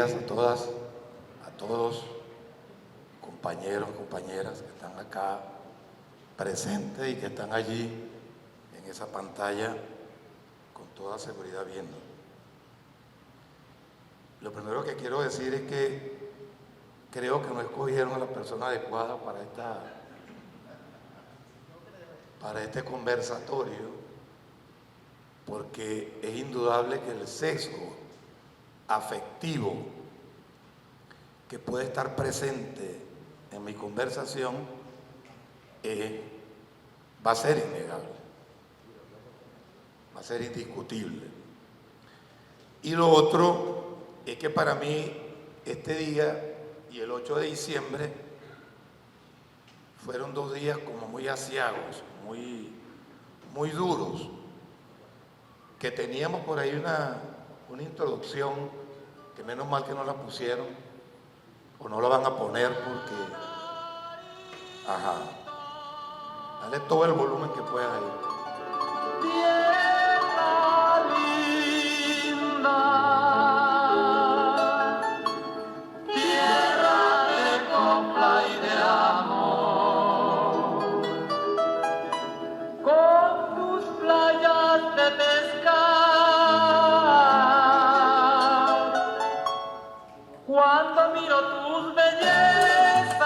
días a todas, a todos, compañeros, compañeras que están acá presentes y que están allí en esa pantalla con toda seguridad viendo. Lo primero que quiero decir es que creo que no escogieron a la persona adecuada para este conversatorio, porque es indudable que el sesgo afectivo que puede estar presente en mi conversación va a ser innegable, va a ser indiscutible. Y lo otro es que para mí este día y el 8 de diciembre fueron 2 días como muy aciagos, muy duros, que teníamos por ahí una introducción que menos mal que no la pusieron o no la van a poner porque, dale todo el volumen que puedas ahí. Tierra linda, tierra de copla y de amor, con tus playas de pescar, cuando miro tus bellezas,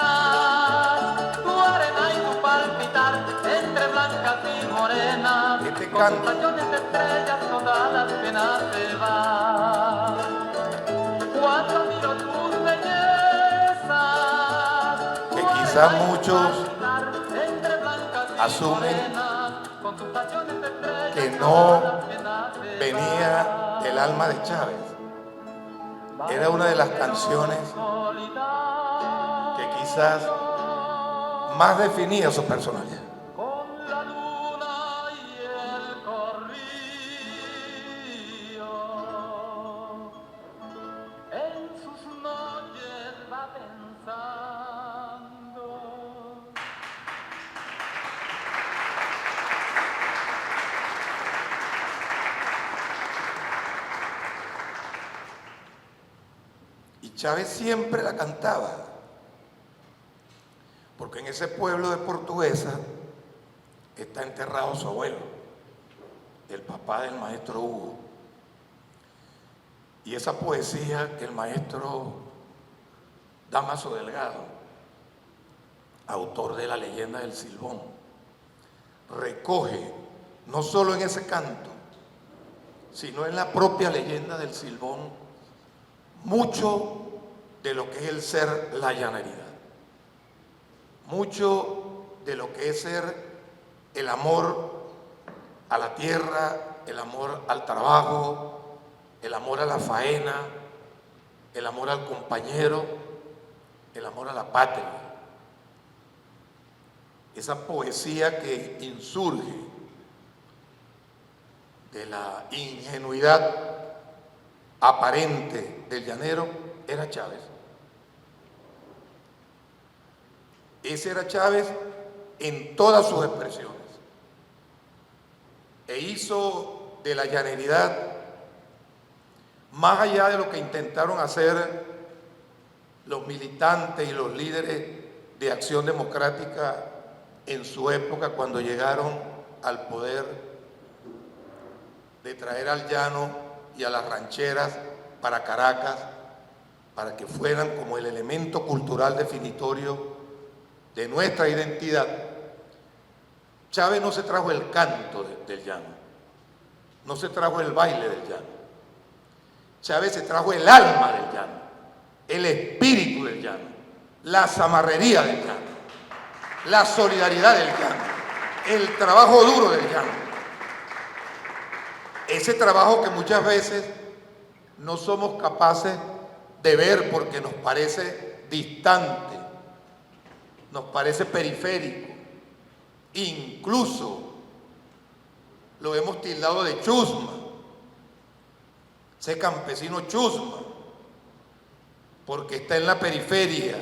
tu arena y tu palpitar entre blancas y morenas, con tus rayones de estrellas todas las penas se van. Cuando miro tus bellezas, que quizás muchos asumen que no venía del alma de Chávez. Era una de las canciones que quizás más definía su personalidad. Con la luna y el corrillo, en sus noches va pensando. Y Chávez siempre la cantaba, porque en ese pueblo de Portuguesa está enterrado su abuelo, el papá del maestro Hugo. Y esa poesía que el maestro Dámaso Delgado, autor de La leyenda del Silbón, recoge no solo en ese canto, sino en la propia leyenda del Silbón, mucho de lo que es el ser la llaneridad, mucho de lo que es ser el amor a la tierra, el amor al trabajo, el amor a la faena, el amor al compañero, el amor a la patria. Esa poesía que insurge de la ingenuidad aparente del llanero era Chávez. Ese era Chávez en todas sus expresiones. E hizo de la llaneridad, más allá de lo que intentaron hacer los militantes y los líderes de Acción Democrática en su época cuando llegaron al poder, de traer al llano y a las rancheras para Caracas, para que fueran como el elemento cultural definitorio de nuestra identidad. Chávez no se trajo el canto del llano, no se trajo el baile del llano. Chávez se trajo el alma del llano, el espíritu del llano, la zamarrería del llano, la solidaridad del llano, el trabajo duro del llano. Ese trabajo que muchas veces no somos capaces de ver porque nos parece distante, nos parece periférico, incluso lo hemos tildado de chusma, ese campesino chusma, porque está en la periferia,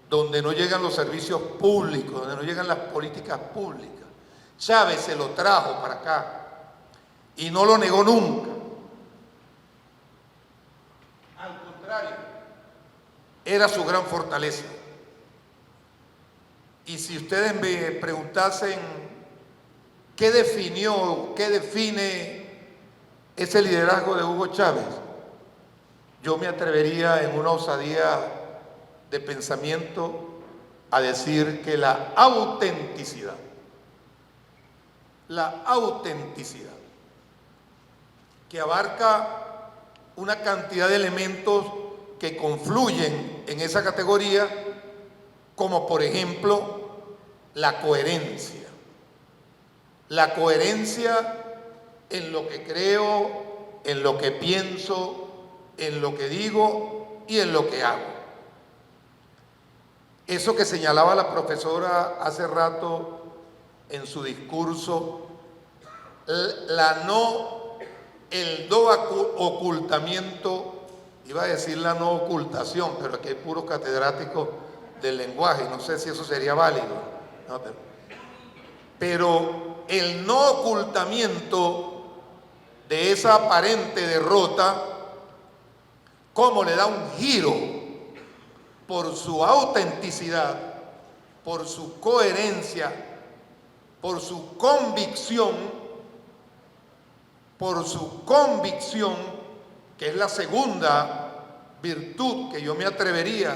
donde no llegan los servicios públicos, donde no llegan las políticas públicas. Chávez se lo trajo para acá y no lo negó nunca. Al contrario, contrario, era su gran fortaleza. Y si ustedes me preguntasen qué define ese liderazgo de Hugo Chávez, yo me atrevería en una osadía de pensamiento a decir que la autenticidad, que abarca una cantidad de elementos que confluyen en esa categoría, como por ejemplo la coherencia en lo que creo, en lo que pienso, en lo que digo y en lo que hago. Eso que señalaba la profesora hace rato en su discurso, el no ocultamiento, iba a decir la no ocultación, pero aquí hay puros catedráticos del lenguaje, no sé si eso sería válido, ¿no? Pero el no ocultamiento de esa aparente derrota, cómo le da un giro por su autenticidad, por su coherencia, por su convicción, que es la segunda virtud que yo me atrevería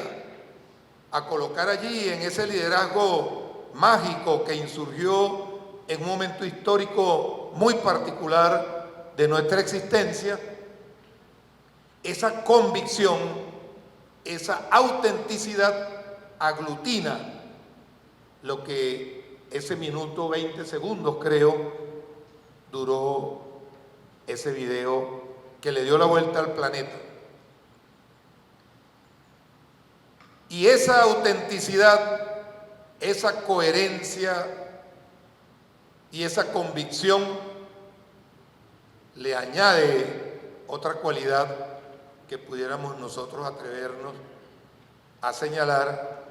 a colocar allí en ese liderazgo mágico que insurgió en un momento histórico muy particular de nuestra existencia. Esa convicción, esa autenticidad aglutina lo que ese minuto 20 segundos, creo, duró ese video que le dio la vuelta al planeta. Y esa autenticidad, esa coherencia y esa convicción le añade otra cualidad que pudiéramos nosotros atrevernos a señalar,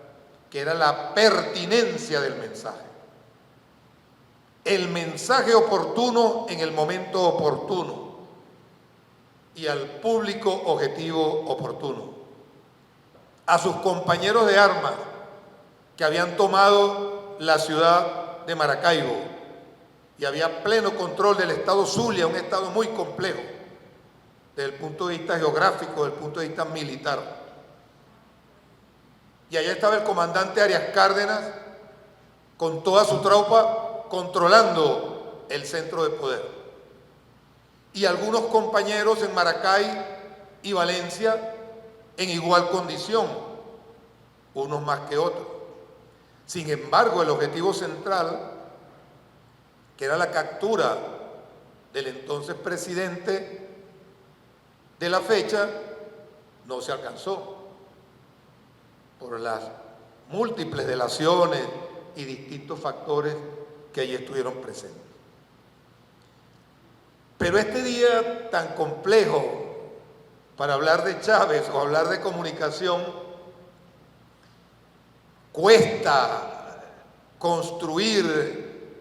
que era la pertinencia del mensaje. El mensaje oportuno en el momento oportuno y al público objetivo oportuno. A sus compañeros de armas que habían tomado la ciudad de Maracaibo y había pleno control del estado Zulia, un estado muy complejo desde el punto de vista geográfico, desde el punto de vista militar. Y allá estaba el comandante Arias Cárdenas con toda su tropa controlando el centro de poder. Y algunos compañeros en Maracay y Valencia en igual condición, unos más que otros. Sin embargo, el objetivo central, que era la captura del entonces presidente de la fecha, no se alcanzó por las múltiples delaciones y distintos factores que allí estuvieron presentes. Pero este día tan complejo para hablar de Chávez o hablar de comunicación, cuesta construir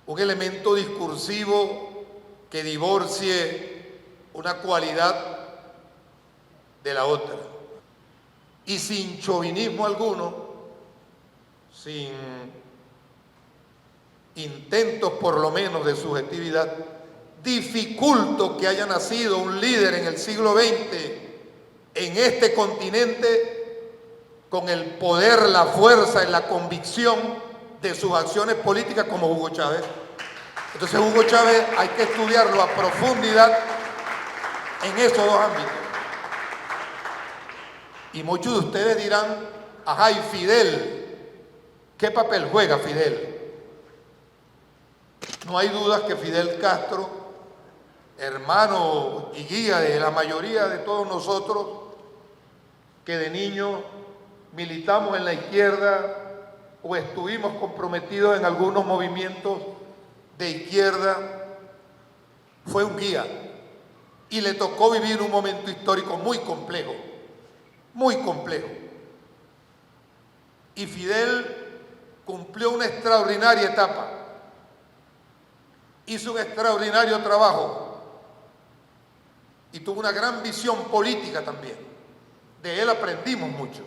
un elemento discursivo que divorcie una cualidad de la otra. Y sin chauvinismo alguno, sin intentos por lo menos de subjetividad, dificulto que haya nacido un líder en el siglo XX en este continente con el poder, la fuerza y la convicción de sus acciones políticas como Hugo Chávez. Entonces Hugo Chávez hay que estudiarlo a profundidad en esos dos ámbitos. Y muchos de ustedes dirán, ajá, y Fidel, ¿qué papel juega Fidel? No hay dudas que Fidel Castro, hermano y guía de la mayoría de todos nosotros, que de niños militamos en la izquierda o estuvimos comprometidos en algunos movimientos de izquierda, fue un guía y le tocó vivir un momento histórico muy complejo, muy complejo. Y Fidel cumplió una extraordinaria etapa, hizo un extraordinario trabajo y tuvo una gran visión política también. De él aprendimos mucho,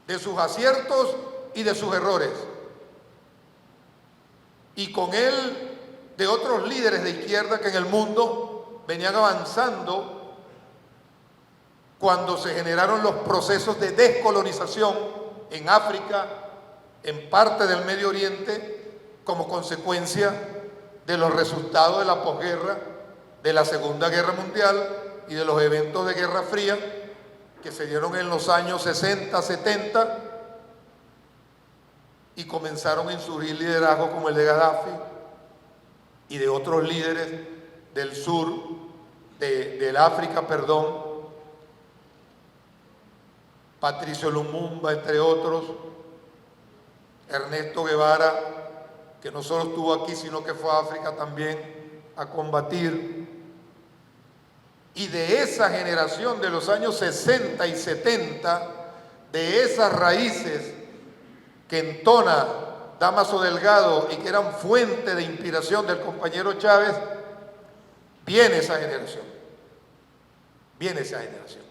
de sus aciertos y de sus errores. Y con él, de otros líderes de izquierda que en el mundo venían avanzando cuando se generaron los procesos de descolonización en África, en parte del Medio Oriente, como consecuencia de los resultados de la posguerra, de la Segunda Guerra Mundial y de los eventos de Guerra Fría que se dieron en los años 60, 70, y comenzaron a insurgir liderazgos como el de Gaddafi y de otros líderes del sur, del África, Patricio Lumumba, entre otros, Ernesto Guevara, que no solo estuvo aquí, sino que fue a África también a combatir. Y de esa generación de los años 60 y 70, de esas raíces que entona Dámaso Delgado y que eran fuente de inspiración del compañero Chávez, viene esa generación. Viene esa generación.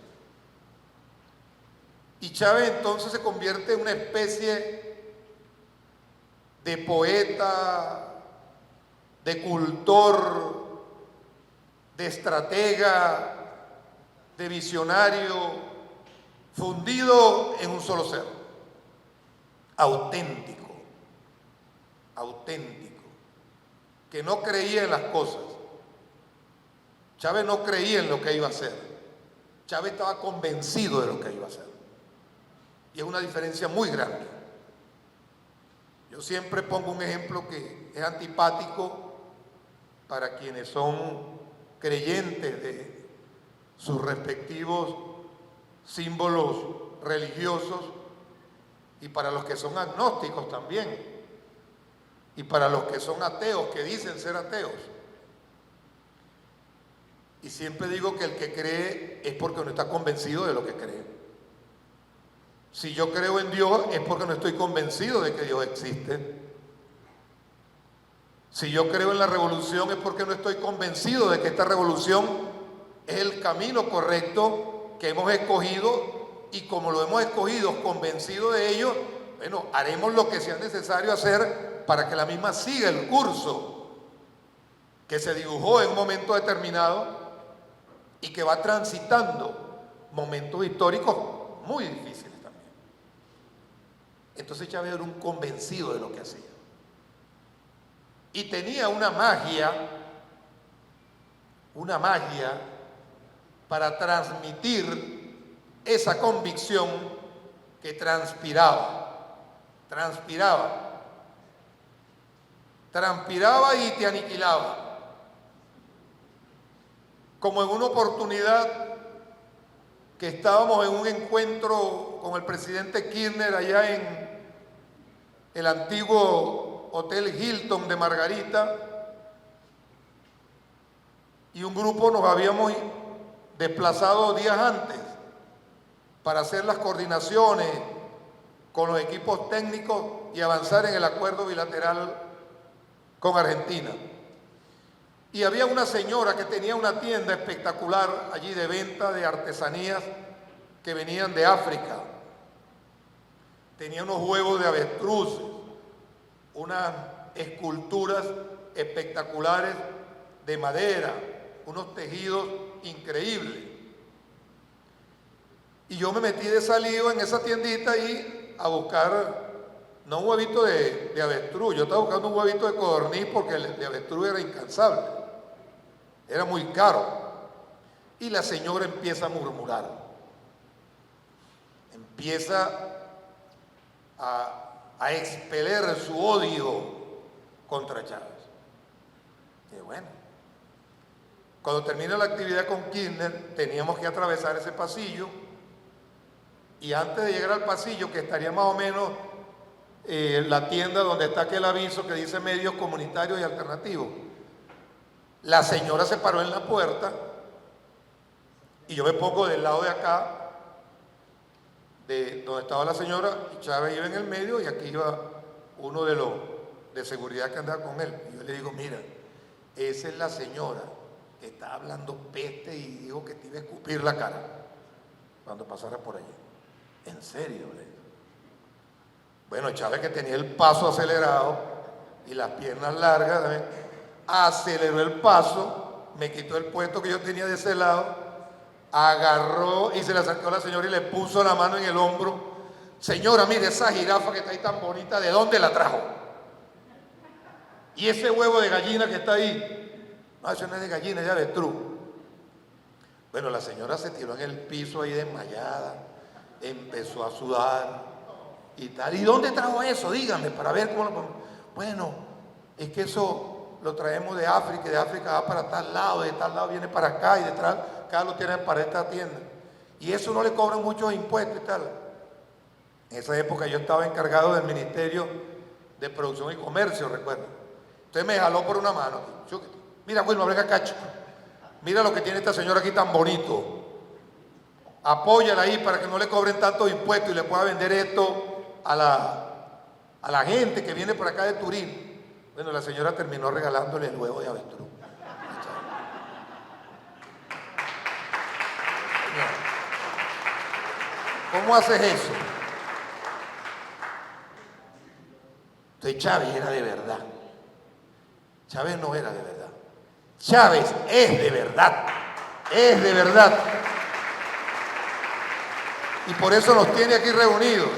Y Chávez entonces se convierte en una especie de poeta, de cultor, de estratega, de visionario, fundido en un solo ser, auténtico, que no creía en las cosas. Chávez no creía en lo que iba a hacer. Chávez estaba convencido de lo que iba a hacer. Y es una diferencia muy grande. Yo siempre pongo un ejemplo que es antipático para quienes son creyentes de sus respectivos símbolos religiosos y para los que son agnósticos también y para los que son ateos, que dicen ser ateos. Y siempre digo que el que cree es porque no está convencido de lo que cree. Si yo creo en Dios es porque no estoy convencido de que Dios existe. Si yo creo en la revolución es porque no estoy convencido de que esta revolución es el camino correcto que hemos escogido, y como lo hemos escogido convencido de ello, bueno, haremos lo que sea necesario hacer para que la misma siga el curso que se dibujó en un momento determinado y que va transitando momentos históricos muy difíciles también. Entonces Chávez era un convencido de lo que hacía. Y tenía una magia para transmitir esa convicción que transpiraba y te aniquilaba. Como en una oportunidad que estábamos en un encuentro con el presidente Kirchner allá en el antiguo Hotel Hilton de Margarita, y un grupo nos habíamos desplazado días antes para hacer las coordinaciones con los equipos técnicos y avanzar en el acuerdo bilateral con Argentina. Y había una señora que tenía una tienda espectacular allí de venta de artesanías que venían de África. Tenía unos huevos de avestruz, unas esculturas espectaculares de madera, unos tejidos increíbles. Y yo me metí de salido en esa tiendita ahí a buscar, no un huevito de avestruz, yo estaba buscando un huevito de codorniz porque el de avestruz era incansable, era muy caro. Y la señora empieza a murmurar, empieza a expeler su odio contra Chávez. Y bueno, cuando termina la actividad con Kirchner, teníamos que atravesar ese pasillo, y antes de llegar al pasillo, que estaría más o menos la tienda donde está aquel aviso que dice medios comunitarios y alternativos, la señora se paró en la puerta y yo me pongo del lado de acá, de donde estaba la señora, y Chávez iba en el medio y aquí iba uno de los de seguridad que andaba con él. Y yo le digo, mira, esa es la señora que está hablando peste y dijo que te iba a escupir la cara. cuando pasara por allí. ¿En serio? Bueno, Chávez, que tenía el paso acelerado y las piernas largas, ¿sabes?, aceleró el paso, me quitó el puesto que yo tenía de ese lado, agarró y se le acercó a la señora y le puso la mano en el hombro. Señora, mire, esa jirafa que está ahí tan bonita, ¿de dónde la trajo? Y ese huevo de gallina que está ahí, no, eso no es de gallina, es de avestruz. Bueno, la señora se tiró en el piso ahí desmayada, empezó a sudar y tal. ¿Y dónde trajo eso? Díganme, para ver cómo lo podemos. Bueno, es que eso lo traemos de África, y de África va para tal lado, de tal lado viene para acá, y de tal, acá lo tienen para esta tienda. Y eso no le cobran muchos impuestos y tal. En esa época yo estaba encargado del Ministerio de Producción y Comercio, recuerdo. Entonces me jaló por una mano. Mira, Wilma, venga acá, chico. Mira lo que tiene esta señora aquí tan bonito. Apóyala ahí para que no le cobren tantos impuestos y le pueda vender esto a la gente que viene por acá de turismo. Bueno, la señora terminó regalándole el huevo de avestruz. ¿Cómo haces eso? Entonces Chávez era de verdad. Chávez no era de verdad. Chávez es de verdad. Es de verdad. Y por eso nos tiene aquí reunidos.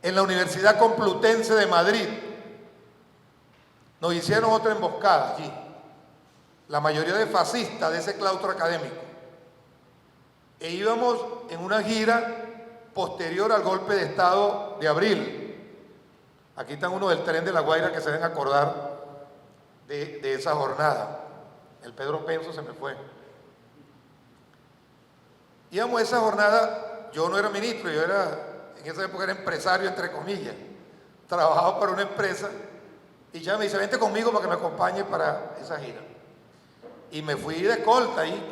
En la Universidad Complutense de Madrid nos hicieron otra emboscada allí. La mayoría de fascistas de ese claustro académico. E íbamos en una gira posterior al golpe de Estado de abril. Aquí están uno del Tren de La Guaira que se deben acordar de esa jornada. El Pedro Penso se me fue. Íbamos a esa jornada, yo no era ministro, yo era, en esa época era empresario, entre comillas. Trabajaba para una empresa y ya me dice, vente conmigo para que me acompañe para esa gira. Y me fui de escolta ahí,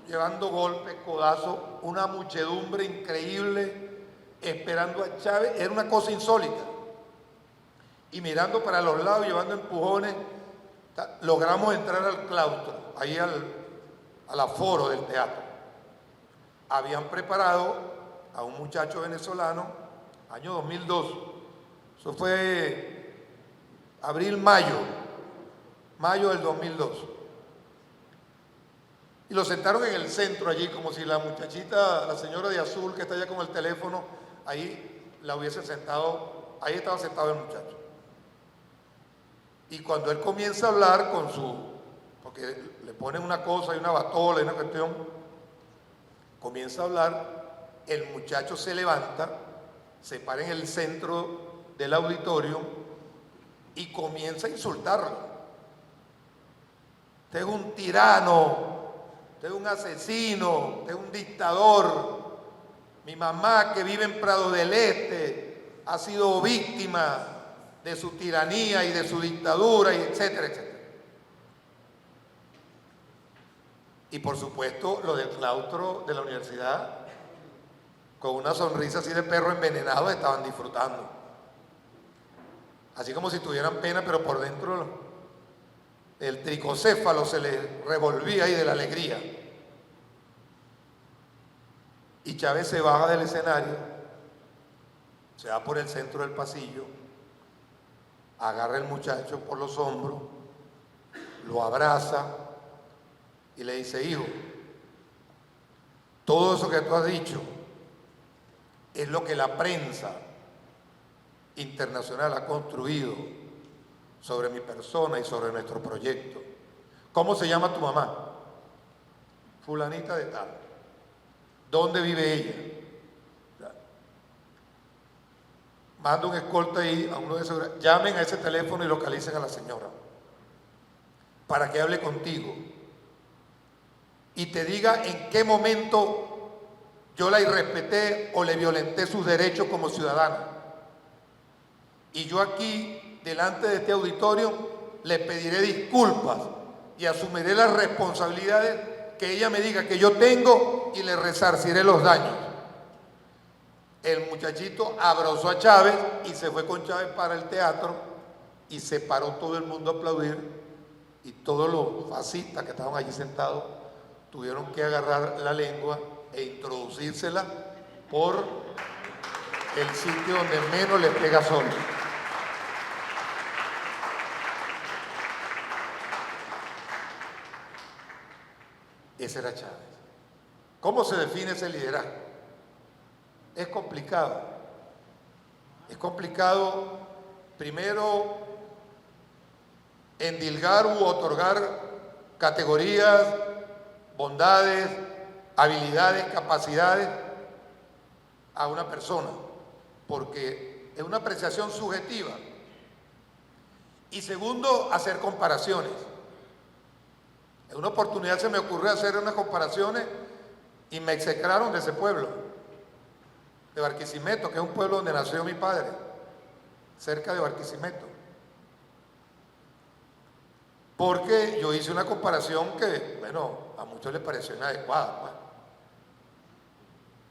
llevando golpes, codazos, una muchedumbre increíble, esperando a Chávez. Era una cosa insólita. Y mirando para los lados, llevando empujones, logramos entrar al claustro, ahí al aforo del teatro. Habían preparado a un muchacho venezolano, año 2002, eso fue abril-mayo del 2002. Y lo sentaron en el centro allí, como si la muchachita, la señora de azul que está allá con el teléfono, ahí la hubiese sentado, ahí estaba sentado el muchacho. Y cuando él comienza a hablar con porque le ponen una cosa y una batola y una cuestión, comienza a hablar, el muchacho se levanta, se para en el centro del auditorio y comienza a insultarlo. Usted es un tirano, usted es un asesino, usted es un dictador. Mi mamá, que vive en Prado del Este, ha sido víctima de su tiranía y de su dictadura, y etcétera, etcétera. Y por supuesto, lo del claustro de la universidad, con una sonrisa así de perro envenenado, estaban disfrutando. Así como si tuvieran pena, pero por dentro el tricocéfalo se les revolvía ahí de la alegría. Y Chávez se baja del escenario, se va por el centro del pasillo, agarra al muchacho por los hombros, lo abraza y le dice, hijo, todo eso que tú has dicho es lo que la prensa internacional ha construido sobre mi persona y sobre nuestro proyecto. ¿Cómo se llama tu mamá? Fulanita de tal. ¿Dónde vive ella? Manda un escolta ahí a uno de seguridad. Llamen a ese teléfono y localicen a la señora para que hable contigo y te diga en qué momento yo la irrespeté o le violenté sus derechos como ciudadana. Y yo aquí, delante de este auditorio, le pediré disculpas y asumiré las responsabilidades que ella me diga que yo tengo y le resarciré los daños. El muchachito abrazó a Chávez y se fue con Chávez para el teatro y se paró todo el mundo a aplaudir y todos los fascistas que estaban allí sentados tuvieron que agarrar la lengua e introducírsela por el sitio donde menos les pega sol. Ese era Chávez. ¿Cómo se define ese liderazgo? Es complicado. Es complicado, primero, endilgar u otorgar categorías, bondades, habilidades, capacidades a una persona, porque es una apreciación subjetiva. Y segundo, hacer comparaciones. En una oportunidad se me ocurrió hacer unas comparaciones y me execraron de ese pueblo, de Barquisimeto, que es un pueblo donde nació mi padre, cerca de Barquisimeto. Porque yo hice una comparación que, bueno, a muchos les pareció inadecuada, pues.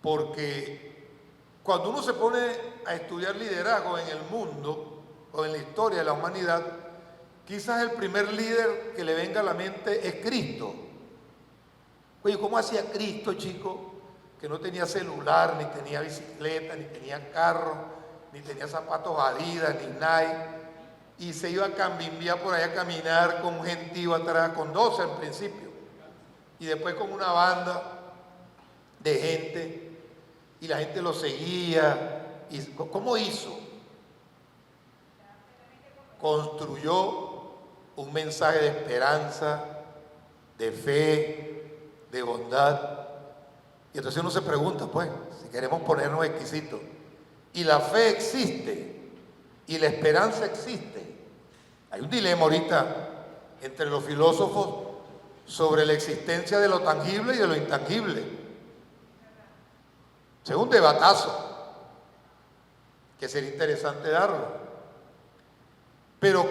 Porque cuando uno se pone a estudiar liderazgo en el mundo o en la historia de la humanidad, quizás el primer líder que le venga a la mente es Cristo. Oye, ¿cómo hacía Cristo, chico? Que no tenía celular, ni tenía bicicleta, ni tenía carro, ni tenía zapatos Adidas, ni Nike, y se iba a cambimbiar por ahí a caminar con un gentío atrás, con 12 en principio, y después con una banda de gente, y la gente lo seguía. ¿Y cómo hizo? Construyó un mensaje de esperanza, de fe, de bondad. Y entonces uno se pregunta, pues, si queremos ponernos exquisitos, y la fe existe, y la esperanza existe. Hay un dilema ahorita entre los filósofos sobre la existencia de lo tangible y de lo intangible. Es un debatazo que sería interesante darlo. Pero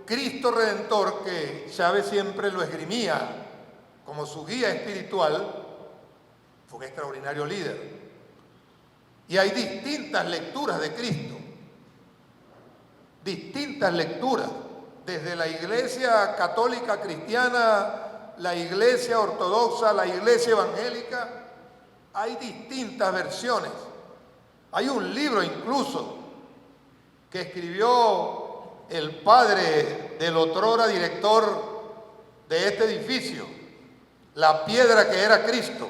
Cristo Redentor, que Chávez siempre lo esgrimía como su guía espiritual, fue un extraordinario líder. Y hay distintas lecturas de Cristo, distintas lecturas, desde la iglesia católica cristiana, la iglesia ortodoxa, la iglesia evangélica. Hay distintas versiones. Hay un libro incluso que escribió el padre del otrora director de este edificio, La piedra que era Cristo.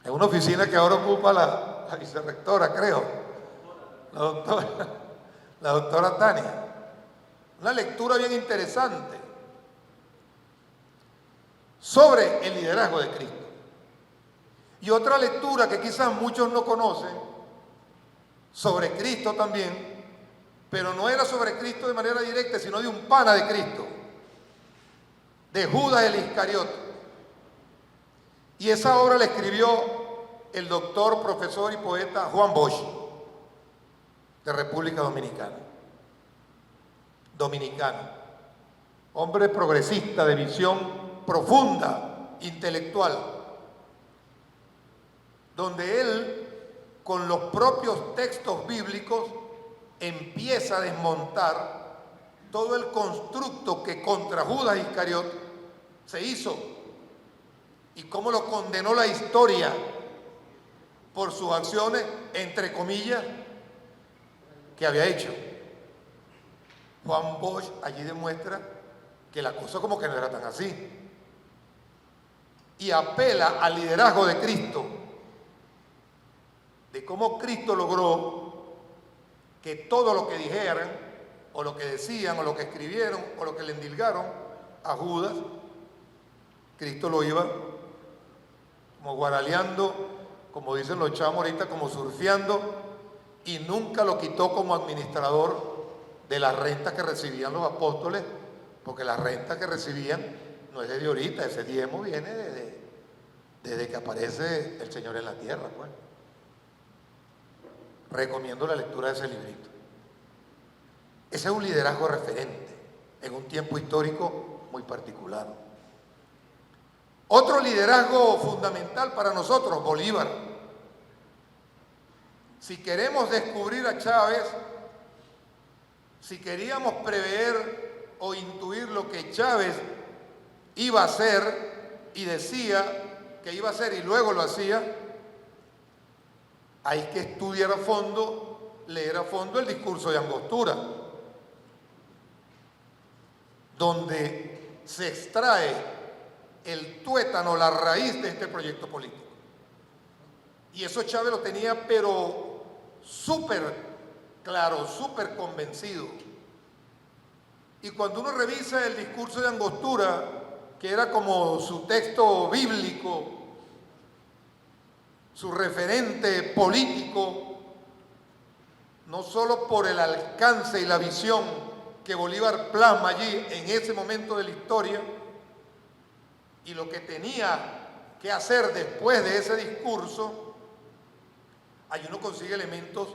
Es una oficina que ahora ocupa la vicerrectora, creo, la doctora Tania. Una lectura bien interesante sobre el liderazgo de Cristo. Y otra lectura que quizás muchos no conocen, sobre Cristo también, pero no era sobre Cristo de manera directa, sino de un pana de Cristo, de Judas el Iscariote. Y esa obra la escribió el doctor, profesor y poeta Juan Bosch, de República Dominicana. Hombre progresista, de visión profunda, intelectual, donde él, con los propios textos bíblicos, empieza a desmontar todo el constructo que contra Judas Iscariot se hizo y cómo lo condenó la historia por sus acciones, entre comillas, que había hecho. Juan Bosch allí demuestra que la cosa como que no era tan así y apela al liderazgo de Cristo, de cómo Cristo logró que todo lo que dijeran, o lo que decían, o lo que escribieron, o lo que le endilgaron a Judas, Cristo lo iba como guaraleando, como dicen los chavos ahorita, como surfeando, y nunca lo quitó como administrador de las rentas que recibían los apóstoles, porque la renta que recibían no es de ahorita, ese diezmo viene desde que aparece el Señor en la tierra, pues. Recomiendo la lectura de ese librito. Ese es un liderazgo referente en un tiempo histórico muy particular. Otro liderazgo fundamental para nosotros, Bolívar. Si queremos descubrir a Chávez, si queríamos prever o intuir lo que Chávez iba a hacer, y decía que iba a hacer, y luego lo hacía, hay que estudiar a fondo, leer a fondo el discurso de Angostura, donde se extrae el tuétano, la raíz de este proyecto político. Y eso Chávez lo tenía, pero súper claro, súper convencido. Y cuando uno revisa el discurso de Angostura, que era como su texto bíblico, su referente político, no solo por el alcance y la visión que Bolívar plasma allí en ese momento de la historia, y lo que tenía que hacer después de ese discurso, allí uno consigue elementos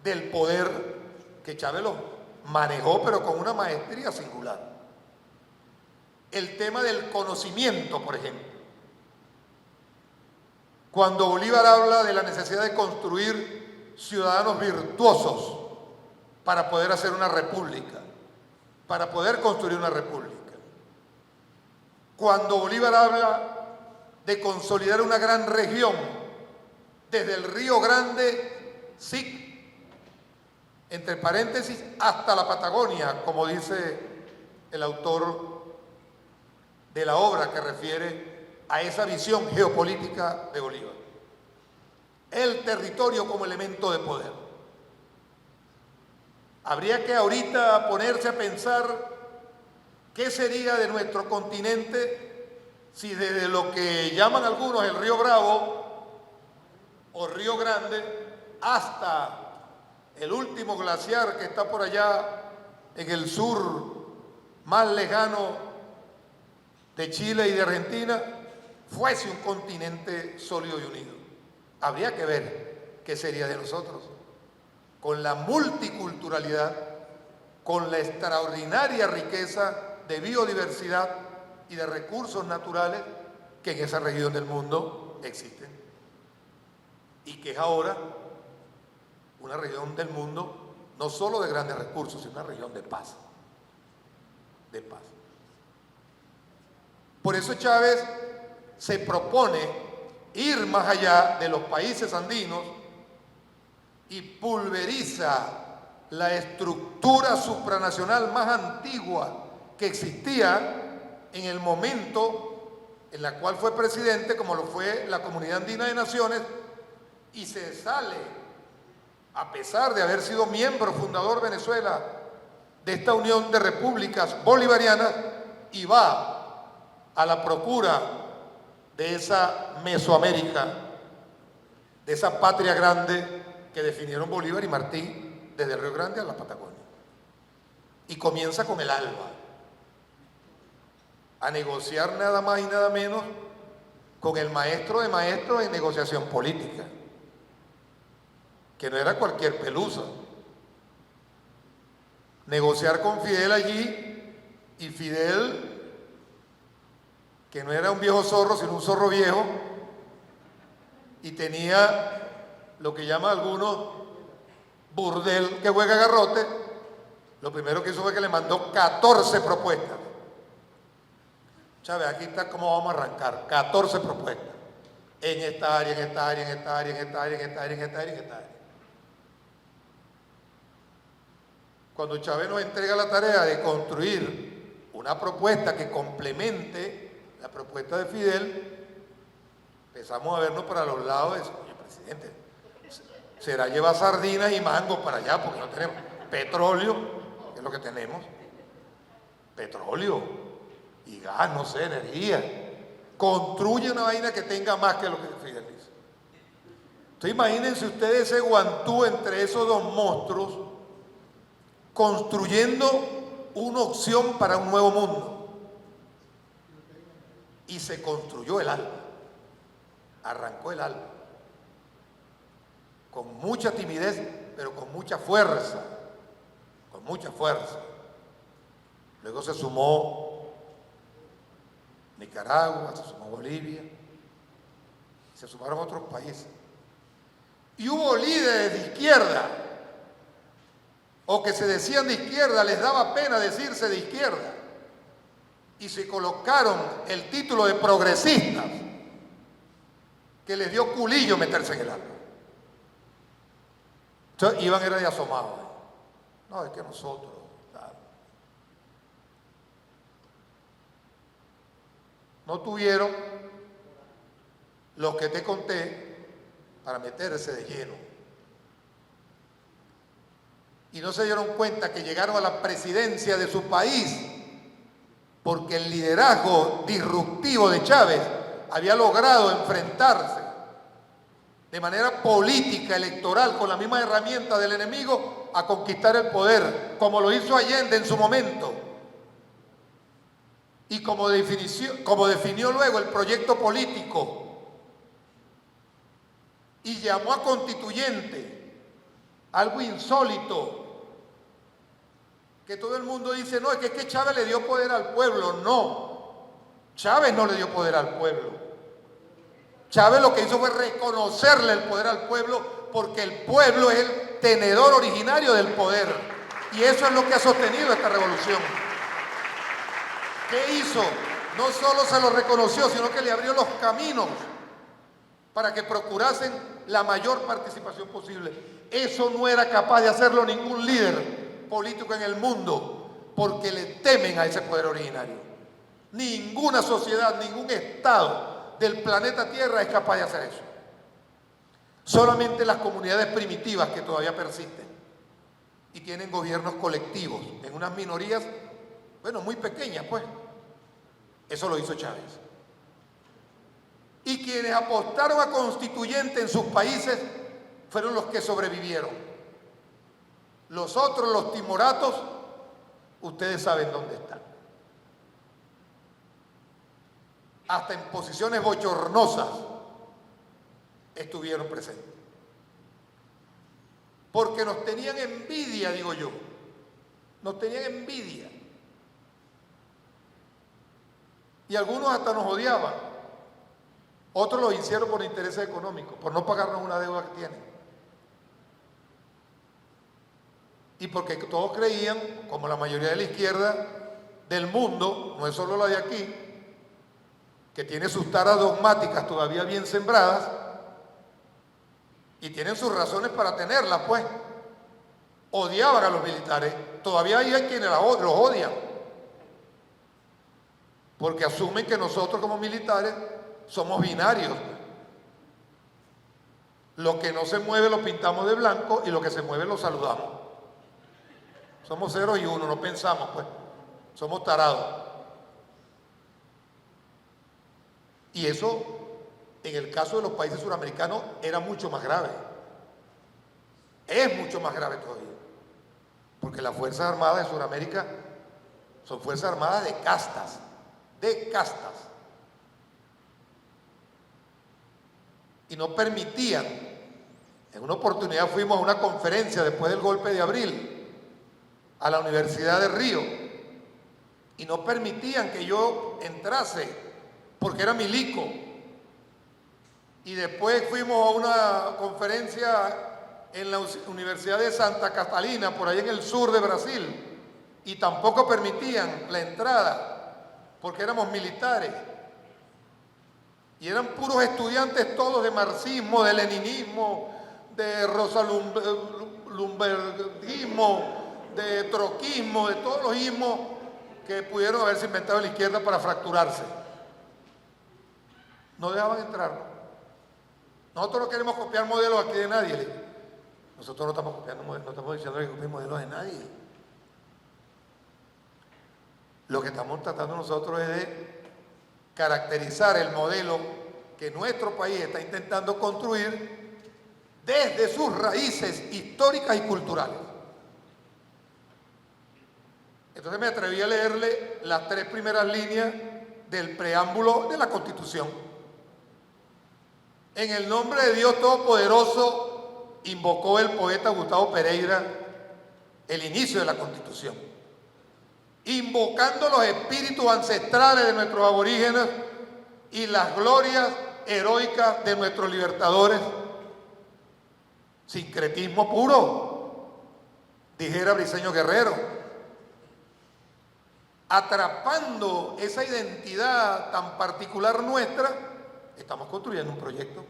del poder que Chávez los manejó, pero con una maestría singular. El tema del conocimiento, por ejemplo. Cuando Bolívar habla de la necesidad de construir ciudadanos virtuosos para poder hacer una república, para poder construir una república. Cuando Bolívar habla de consolidar una gran región, desde el Río Grande, SIC, entre paréntesis, hasta la Patagonia, como dice el autor de la obra que refiere a esa visión geopolítica de Bolívar. El territorio como elemento de poder. Habría que ahorita ponerse a pensar qué sería de nuestro continente si desde lo que llaman algunos el Río Bravo o Río Grande hasta el último glaciar que está por allá en el sur más lejano de Chile y de Argentina, fuese un continente sólido y unido. Habría que ver qué sería de nosotros, con la multiculturalidad, con la extraordinaria riqueza de biodiversidad y de recursos naturales que en esa región del mundo existen, y que es ahora una región del mundo no solo de grandes recursos, sino una región de paz. De paz. Por eso Chávez se propone ir más allá de los países andinos y pulveriza la estructura supranacional más antigua que existía en el momento en la cual fue presidente, como lo fue la Comunidad Andina de Naciones, y se sale, a pesar de haber sido miembro fundador Venezuela de esta unión de repúblicas bolivarianas, y va a la procura de esa Mesoamérica, de esa patria grande que definieron Bolívar y Martí desde el Río Grande a la Patagonia. Y comienza con el ALBA, a negociar nada más y nada menos con el maestro de maestros en negociación política, que no era cualquier pelusa. Negociar con Fidel allí, y Fidel, que no era un viejo zorro, sino un zorro viejo, y tenía lo que llaman algunos burdel que juega garrote, lo primero que hizo fue que le mandó 14 propuestas. Chávez, aquí está cómo vamos a arrancar, 14 propuestas, en esta área, en esta área, en esta área, en esta área, en esta área, en esta área, en esta área. Cuando Chávez nos entrega la tarea de construir una propuesta que complemente la propuesta de Fidel, empezamos a vernos para los lados de eso. Oye, presidente, será llevar sardinas y mangos para allá, porque no tenemos petróleo, que es lo que tenemos, petróleo y gas, no sé, energía. Construye una vaina que tenga más que lo que Fidel dice. Entonces imagínense ustedes ese guantú entre esos dos monstruos, construyendo una opción para un nuevo mundo. Y se construyó el ALBA, arrancó el ALBA, con mucha timidez, pero con mucha fuerza, con mucha fuerza. Luego se sumó Nicaragua, se sumó Bolivia, se sumaron otros países. Y hubo líderes de izquierda, o que se decían de izquierda, les daba pena decirse de izquierda, y se colocaron el título de progresistas, que les dio culillo meterse en el agua. Entonces iban era de asomados. No, es que nosotros, tal. No tuvieron lo que te conté para meterse de lleno. Y no se dieron cuenta que llegaron a la presidencia de su país porque el liderazgo disruptivo de Chávez había logrado enfrentarse de manera política, electoral, con la misma herramienta del enemigo, a conquistar el poder, como lo hizo Allende en su momento. Y como definió luego el proyecto político, y llamó a constituyente, algo insólito, que todo el mundo dice, no, es que Chávez le dio poder al pueblo. No, Chávez no le dio poder al pueblo. Chávez lo que hizo fue reconocerle el poder al pueblo, porque el pueblo es el tenedor originario del poder. Y eso es lo que ha sostenido esta revolución. ¿Qué hizo? No solo se lo reconoció, sino que le abrió los caminos para que procurasen la mayor participación posible. Eso no era capaz de hacerlo ningún líder político en el mundo, porque le temen a ese poder originario. Ninguna sociedad, ningún Estado del planeta Tierra es capaz de hacer eso. Solamente las comunidades primitivas que todavía persisten y tienen gobiernos colectivos en unas minorías, bueno, muy pequeñas, pues. Eso lo hizo Chávez. Y quienes apostaron a constituyente en sus países fueron los que sobrevivieron. Los otros, los timoratos, ustedes saben dónde están. Hasta en posiciones bochornosas estuvieron presentes. Porque nos tenían envidia, digo yo. Nos tenían envidia. Y algunos hasta nos odiaban. Otros lo hicieron por intereses económicos, por no pagarnos una deuda que tienen. Y porque todos creían, como la mayoría de la izquierda del mundo, no es solo la de aquí, que tiene sus taras dogmáticas todavía bien sembradas, y tienen sus razones para tenerlas, pues. Odiaban a los militares. Todavía hay quienes los odian, porque asumen que nosotros como militares somos binarios. Lo que no se mueve lo pintamos de blanco y lo que se mueve lo saludamos. Somos 0 y 1, no pensamos, pues. Somos tarados. Y eso, en el caso de los países suramericanos, era mucho más grave. Es mucho más grave todavía. Porque las Fuerzas Armadas de Sudamérica son Fuerzas Armadas de castas. De castas. Y no permitían. En una oportunidad fuimos a una conferencia después del golpe de abril a la Universidad de Río y no permitían que yo entrase porque era milico. Y después fuimos a una conferencia en la Universidad de Santa Catalina, por ahí en el sur de Brasil, y tampoco permitían la entrada porque éramos militares. Y eran puros estudiantes todos de marxismo, de leninismo, de rosalumberguismo, de troquismo, de todos los ismos que pudieron haberse inventado en la izquierda para fracturarse. No dejaban entrar. Nosotros no queremos copiar modelos aquí de nadie. Nosotros no estamos copiando modelos, no estamos diciendo que copiemos modelos de nadie. Lo que estamos tratando nosotros es de caracterizar el modelo que nuestro país está intentando construir desde sus raíces históricas y culturales. Entonces me atreví a leerle las 3 primeras líneas del preámbulo de la Constitución. En el nombre de Dios Todopoderoso, invocó el poeta Gustavo Pereira el inicio de la Constitución, invocando los espíritus ancestrales de nuestros aborígenes y las glorias heroicas de nuestros libertadores. Sincretismo puro, dijera Briceño Guerrero. atrapando esa identidad tan particular nuestra, estamos construyendo un proyecto.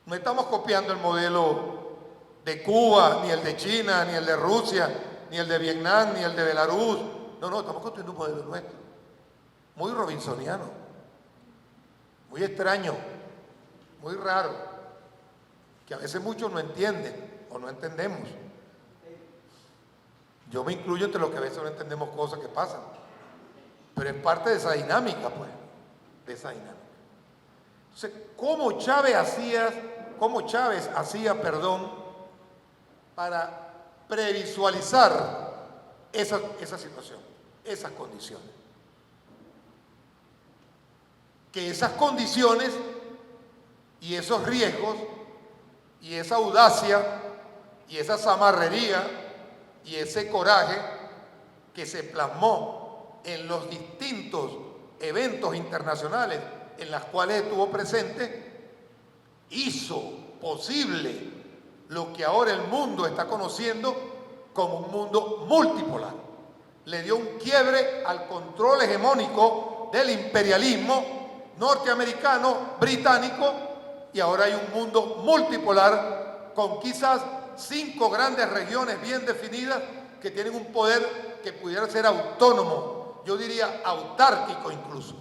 No estamos copiando el modelo de Cuba, ni el de China, ni el de Rusia, ni el de Vietnam, ni el de Belarus. No, estamos construyendo un modelo nuestro, muy robinsoniano, muy extraño, muy raro, que a veces muchos no entienden o no entendemos. Yo me incluyo entre los que a veces no entendemos cosas que pasan, pero es parte de esa dinámica, pues, de esa dinámica. Entonces, ¿cómo Chávez hacía, para previsualizar esa situación, esas condiciones? Que esas condiciones y esos riesgos y esa audacia y esa zamarrería y ese coraje que se plasmó en los distintos eventos internacionales en los cuales estuvo presente, hizo posible lo que ahora el mundo está conociendo como un mundo multipolar. Le dio un quiebre al control hegemónico del imperialismo norteamericano, británico, y ahora hay un mundo multipolar con quizás 5 grandes regiones bien definidas que tienen un poder que pudiera ser autónomo, yo diría autárquico incluso.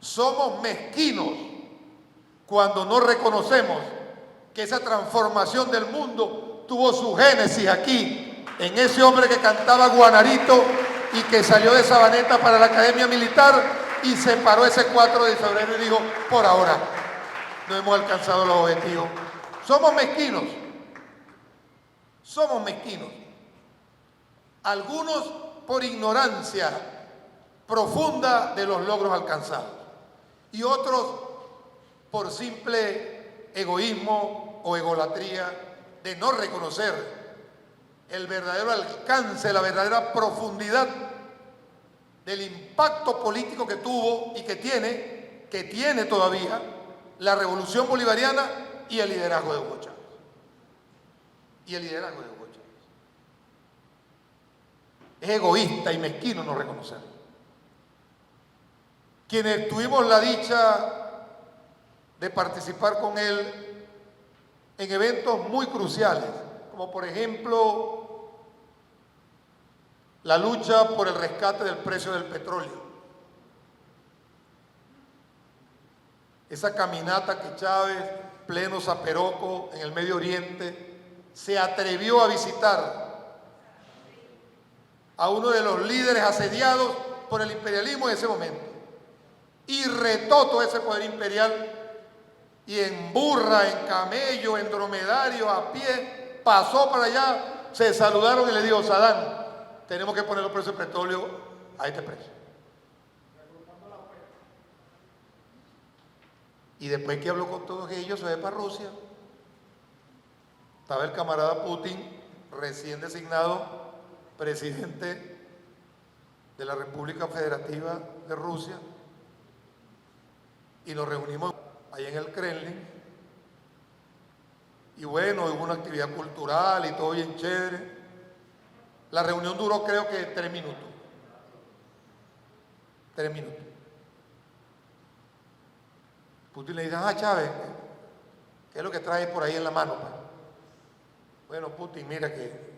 Somos mezquinos cuando no reconocemos que esa transformación del mundo tuvo su génesis aquí, en ese hombre que cantaba guanarito y que salió de Sabaneta para la Academia Militar y se paró ese 4 de febrero y dijo, por ahora no hemos alcanzado los objetivos. Somos mezquinos. Somos mezquinos. Algunos por ignorancia profunda de los logros alcanzados y otros por simple egoísmo o egolatría de no reconocer el verdadero alcance, la verdadera profundidad del impacto político que tuvo y que tiene todavía la revolución bolivariana y el liderazgo de Hugo Chávez. Es egoísta y mezquino no reconocerlo. Quienes tuvimos la dicha de participar con él en eventos muy cruciales, como por ejemplo la lucha por el rescate del precio del petróleo. Esa caminata que Chávez, pleno Zaperoco, en el Medio Oriente, se atrevió a visitar a uno de los líderes asediados por el imperialismo en ese momento y retó todo ese poder imperial y en burra, en camello, en dromedario, a pie, pasó para allá, se saludaron y le dijo, Saddam, tenemos que poner los precios del petróleo a este precio. Y después que habló con todos ellos, se ve para Rusia. Estaba el camarada Putin, recién designado presidente de la República Federativa de Rusia, y nos reunimos ahí en el Kremlin. Y bueno, hubo una actividad cultural y todo bien chévere. La reunión duró creo que 3 minutos. 3 minutos. Putin le dice, Chávez, ¿qué es lo que traes por ahí en la mano? Pues? Bueno, Putin, mira que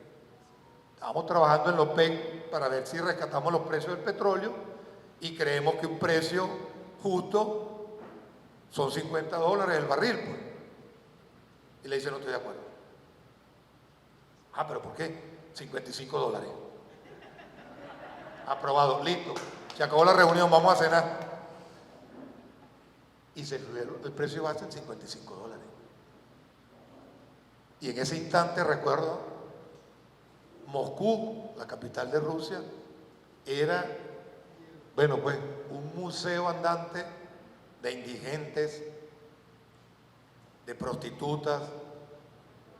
estamos trabajando en la OPEC para ver si rescatamos los precios del petróleo y creemos que un precio justo son $50 el barril. Pues. Y le dice, no estoy de acuerdo. ¿Pero por qué? $55. Aprobado, listo. Se acabó la reunión, vamos a cenar. Y se subió el precio base en $55. Y en ese instante recuerdo, Moscú, la capital de Rusia, era, bueno, pues un museo andante de indigentes, de prostitutas,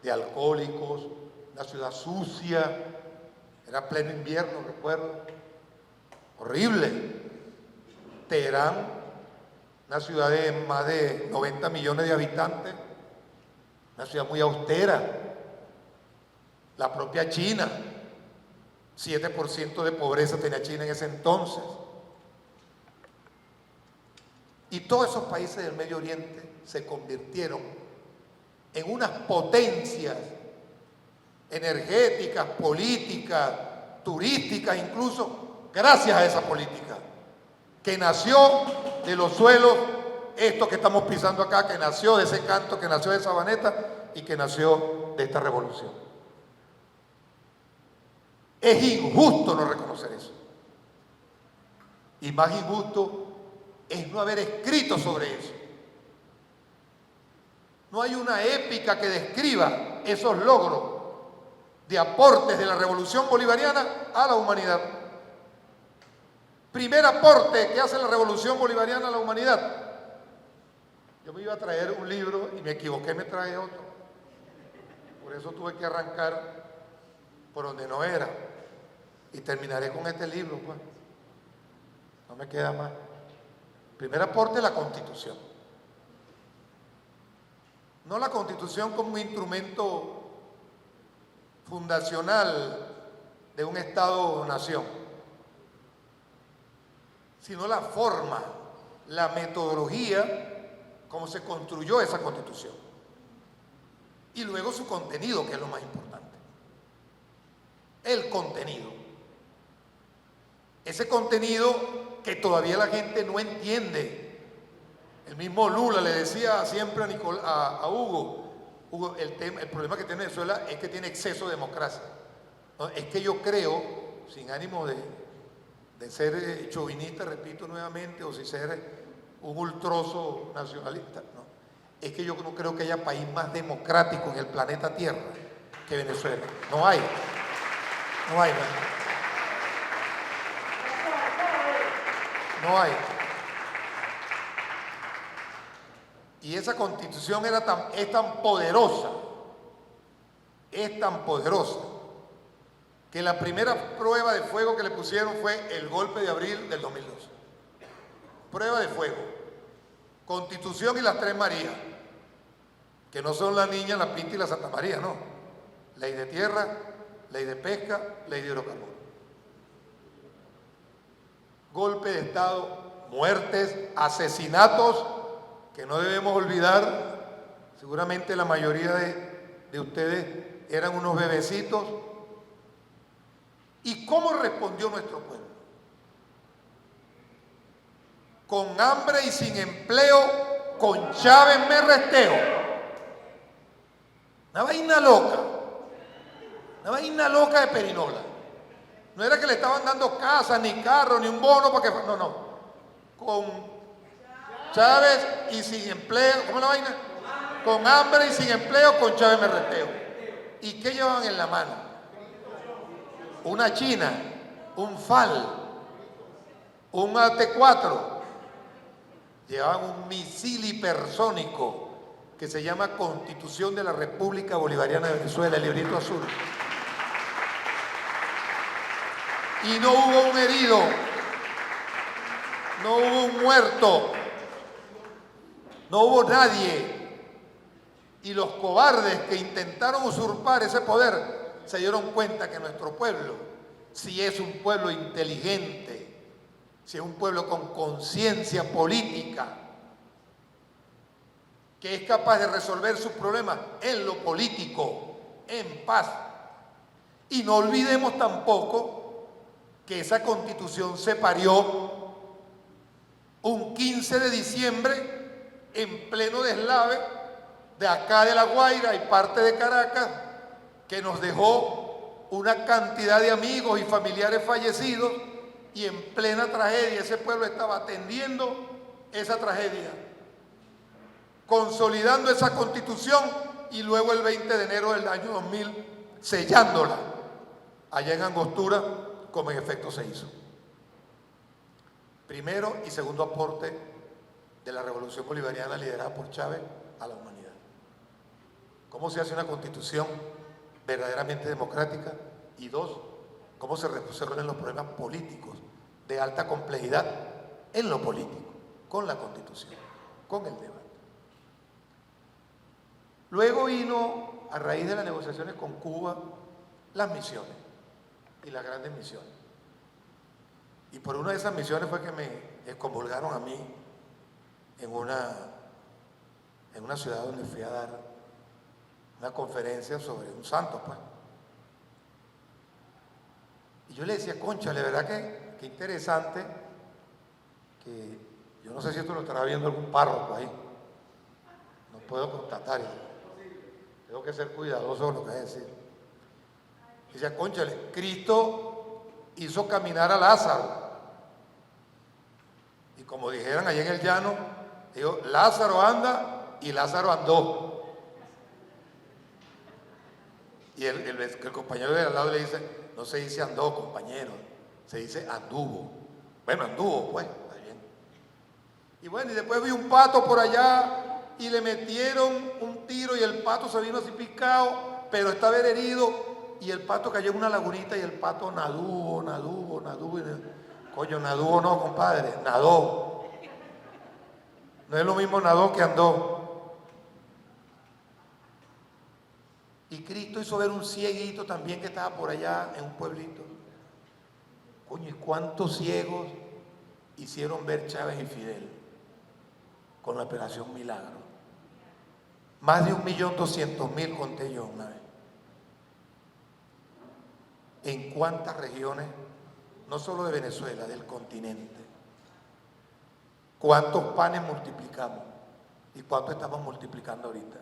de alcohólicos, una ciudad sucia, era pleno invierno, recuerdo, horrible. Teherán, una ciudad de más de 90 millones de habitantes, una ciudad muy austera. La propia China, 7% de pobreza tenía China en ese entonces. Y todos esos países del Medio Oriente se convirtieron en unas potencias energéticas, políticas, turísticas, incluso gracias a esa política que nació de los suelos, esto que estamos pisando acá, que nació de ese canto, que nació de Sabaneta y que nació de esta revolución. Es injusto no reconocer eso. Y más injusto es no haber escrito sobre eso. No hay una épica que describa esos logros de aportes de la revolución bolivariana a la humanidad. Primer aporte que hace la revolución bolivariana a la humanidad. Yo me iba a traer un libro y me equivoqué, me traje otro. Por eso tuve que arrancar por donde no era. Y terminaré con este libro, pues. No me queda más. Primer aporte, la Constitución. No la Constitución como un instrumento fundacional de un Estado-nación, sino la forma, la metodología, cómo se construyó esa Constitución. Y luego su contenido, que es lo más importante. El contenido. Ese contenido que todavía la gente no entiende. El mismo Lula le decía siempre a Hugo, el problema que tiene Venezuela es que tiene exceso de democracia. ¿No? Es que yo creo, sin ánimo de ser chauvinista, repito nuevamente, o si ser un ultroso nacionalista, ¿no? Es que yo no creo que haya país más democrático en el planeta Tierra que Venezuela. No hay. No hay. No hay. Y esa Constitución es tan poderosa, que la primera prueba de fuego que le pusieron fue el golpe de abril del 2012. Prueba de fuego. Constitución y las tres Marías, que no son la Niña, la Pinta y la Santa María, no. Ley de tierra, ley de pesca, ley de hidrocarburos. Golpe de Estado, muertes, asesinatos, que no debemos olvidar. Seguramente la mayoría de ustedes eran unos bebecitos. ¿Y cómo respondió nuestro pueblo? Con hambre y sin empleo, con Chávez me resteo. Una vaina loca de perinola. No era que le estaban dando casa, ni carro, ni un bono, porque no. Con Chávez y sin empleo, ¿cómo es la vaina? Con hambre y sin empleo, con Chávez me resteo. ¿Y qué llevaban en la mano? Una china, un FAL, un AT-4. Llevaban un misil hipersónico que se llama Constitución de la República Bolivariana de Venezuela, el librito azul. Y no hubo un herido, no hubo un muerto, no hubo nadie. Y los cobardes que intentaron usurpar ese poder se dieron cuenta que nuestro pueblo, si es un pueblo inteligente, si es un pueblo con conciencia política, que es capaz de resolver sus problemas en lo político, en paz. Y no olvidemos tampoco que esa Constitución se parió un 15 de diciembre en pleno deslave de acá de La Guaira y parte de Caracas, que nos dejó una cantidad de amigos y familiares fallecidos, y en plena tragedia ese pueblo estaba atendiendo esa tragedia, consolidando esa Constitución y luego el 20 de enero del año 2000 sellándola allá en Angostura, como en efecto se hizo. Primero y segundo aporte de la revolución bolivariana liderada por Chávez a la humanidad. ¿Cómo se hace una Constitución verdaderamente democrática? Y dos, ¿cómo se resuelven los problemas políticos de alta complejidad en lo político, con la Constitución, con el debate? Luego vino, a raíz de las negociaciones con Cuba, las misiones. y las grandes misiones. Y por una de esas misiones fue que me excomulgaron a mí en una ciudad donde fui a dar una conferencia sobre un santo, pues. Y yo le decía, cónchale, ¿verdad que interesante? Que yo no sé si esto lo estará viendo algún párroco ahí. No puedo constatar. Tengo que ser cuidadoso de lo que voy a decir. Y decía, cónchale, Cristo hizo caminar a Lázaro. Y como dijeran allá en el llano, dijo, Lázaro anda y Lázaro andó. Y el compañero de al lado le dice, no se dice andó, compañero, se dice anduvo. Bueno, anduvo, pues, está bien. Y bueno, y después vi un pato por allá y le metieron un tiro y el pato se vino así picado, pero estaba herido y el pato cayó en una lagunita y el pato naduvo. Coño, naduvo no, compadre, nadó. No es lo mismo nadó que andó. Y Cristo hizo ver un cieguito también que estaba por allá en un pueblito. Coño, ¿y cuántos ciegos hicieron ver Chávez y Fidel con la operación Milagro? Más de 1.200.000 conté yo una vez. ¿En cuántas regiones, no solo de Venezuela, del continente? ¿Cuántos panes multiplicamos? ¿Y cuánto estamos multiplicando ahorita?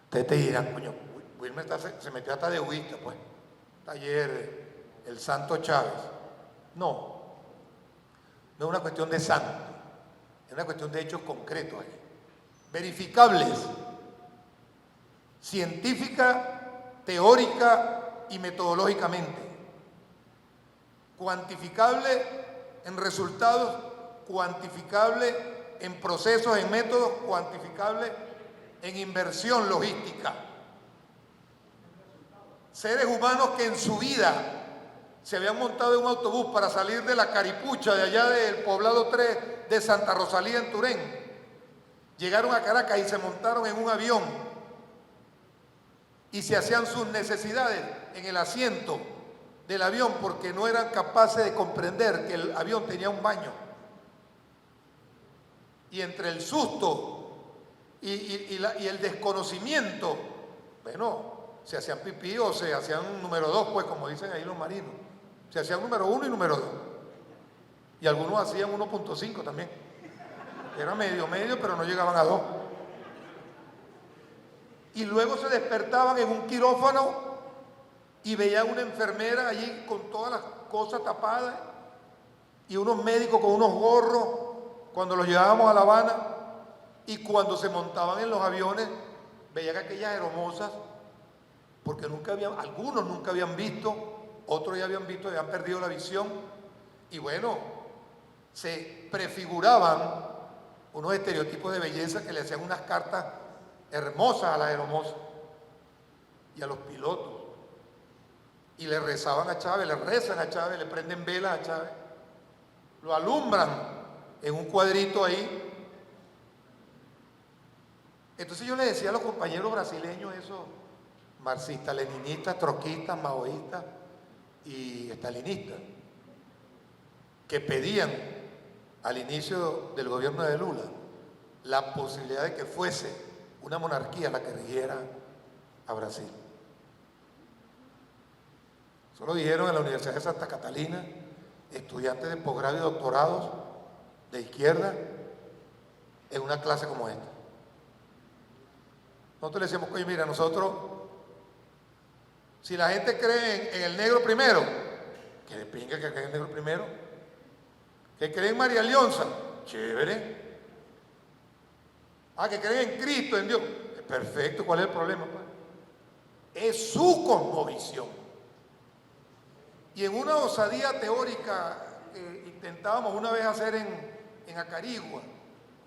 Ustedes te dirán, coño, Wilmer se metió hasta de huista, pues. Ayer, el santo Chávez. No es una cuestión de santo, es una cuestión de hechos concretos ahí. Verificables, científica, teórica y metodológicamente. Cuantificable en resultados, cuantificable en procesos, en métodos, cuantificable en inversión logística. Seres humanos que en su vida se habían montado en un autobús para salir de la Caripucha, de allá del poblado 3 de Santa Rosalía en Turén. Llegaron a Caracas y se montaron en un avión y se hacían sus necesidades en el asiento del avión porque no eran capaces de comprender que el avión tenía un baño. Y entre el susto y el desconocimiento, bueno, se hacían pipí o se hacían número 2, pues como dicen ahí los marinos. Se hacían número 1 y número 2. Y algunos hacían 1.5 también. Era medio, pero no llegaban a 2. Y luego se despertaban en un quirófano y veían una enfermera allí con todas las cosas tapadas y unos médicos con unos gorros cuando los llevábamos a La Habana. Y cuando se montaban en los aviones, veían aquellas aeromosas, porque algunos nunca habían visto, otros ya habían visto y habían perdido la visión. Y bueno, se prefiguraban unos estereotipos de belleza que le hacían unas cartas hermosas a las aeromosas y a los pilotos. Y le rezaban a Chávez, le rezan a Chávez, le prenden velas a Chávez, lo alumbran en un cuadrito ahí. Entonces yo le decía a los compañeros brasileños, esos marxistas, leninistas, troquistas, maoístas y estalinistas, que pedían al inicio del gobierno de Lula la posibilidad de que fuese una monarquía la que rigiera a Brasil. Eso lo dijeron en la Universidad de Santa Catalina, estudiantes de posgrado y doctorados de izquierda, en una clase como esta. Nosotros le decíamos, oye, mira, nosotros, si la gente cree en el negro primero, que de pinga que cree en el negro primero, que cree en María Leonza, chévere. Que creen en Cristo, en Dios, perfecto, ¿cuál es el problema? Es su cosmovisión. Y en una osadía teórica que intentábamos una vez hacer en Acarigua,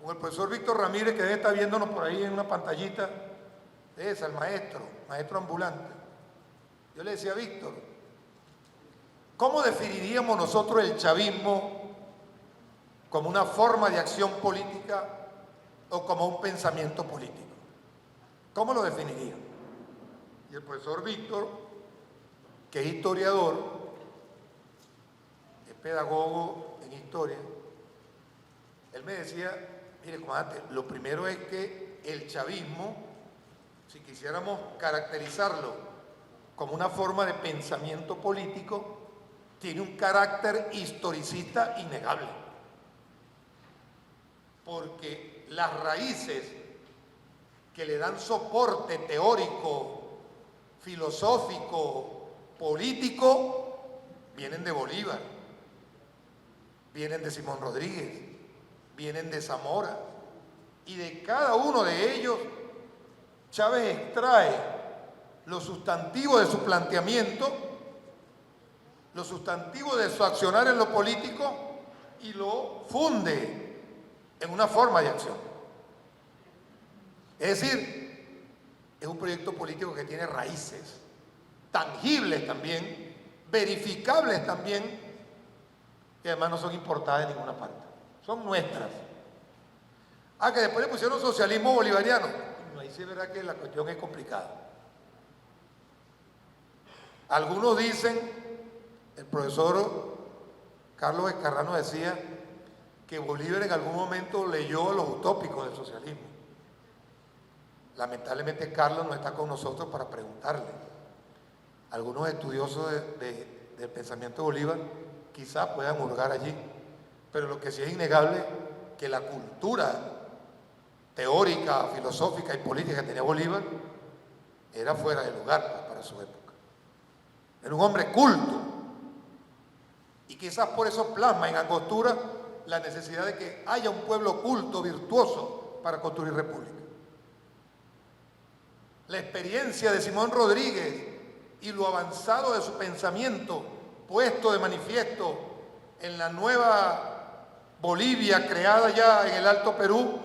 con el profesor Víctor Ramírez, que debe estar viéndonos por ahí en una pantallita, el maestro ambulante. Yo le decía a Víctor, ¿cómo definiríamos nosotros el chavismo como una forma de acción política o como un pensamiento político? ¿Cómo lo definiría? Y el profesor Víctor, que es historiador, es pedagogo en historia, él me decía, mire, comandante, lo primero es que el chavismo, si quisiéramos caracterizarlo como una forma de pensamiento político, tiene un carácter historicista innegable. Porque las raíces que le dan soporte teórico, filosófico, político, vienen de Bolívar, vienen de Simón Rodríguez, vienen de Zamora, y de cada uno de ellos Chávez extrae los sustantivos de su planteamiento, los sustantivos de su accionar en lo político y lo funde en una forma de acción. Es decir, es un proyecto político que tiene raíces, tangibles también, verificables también, y además no son importadas de ninguna parte, son nuestras. Ah, que después le pusieron socialismo bolivariano. Ahí sí es verdad que la cuestión es complicada. Algunos dicen, el profesor Carlos Escarrano decía que Bolívar en algún momento leyó los utópicos del socialismo. Lamentablemente Carlos no está con nosotros para preguntarle. Algunos estudiosos del pensamiento de Bolívar quizás puedan hurgar allí, pero lo que sí es innegable que la cultura teórica, filosófica y política que tenía Bolívar era fuera de lugar para su época. Era un hombre culto y quizás por eso plasma en Angostura la necesidad de que haya un pueblo culto, virtuoso para construir república. La experiencia de Simón Rodríguez y lo avanzado de su pensamiento puesto de manifiesto en la nueva Bolivia creada ya en el Alto Perú,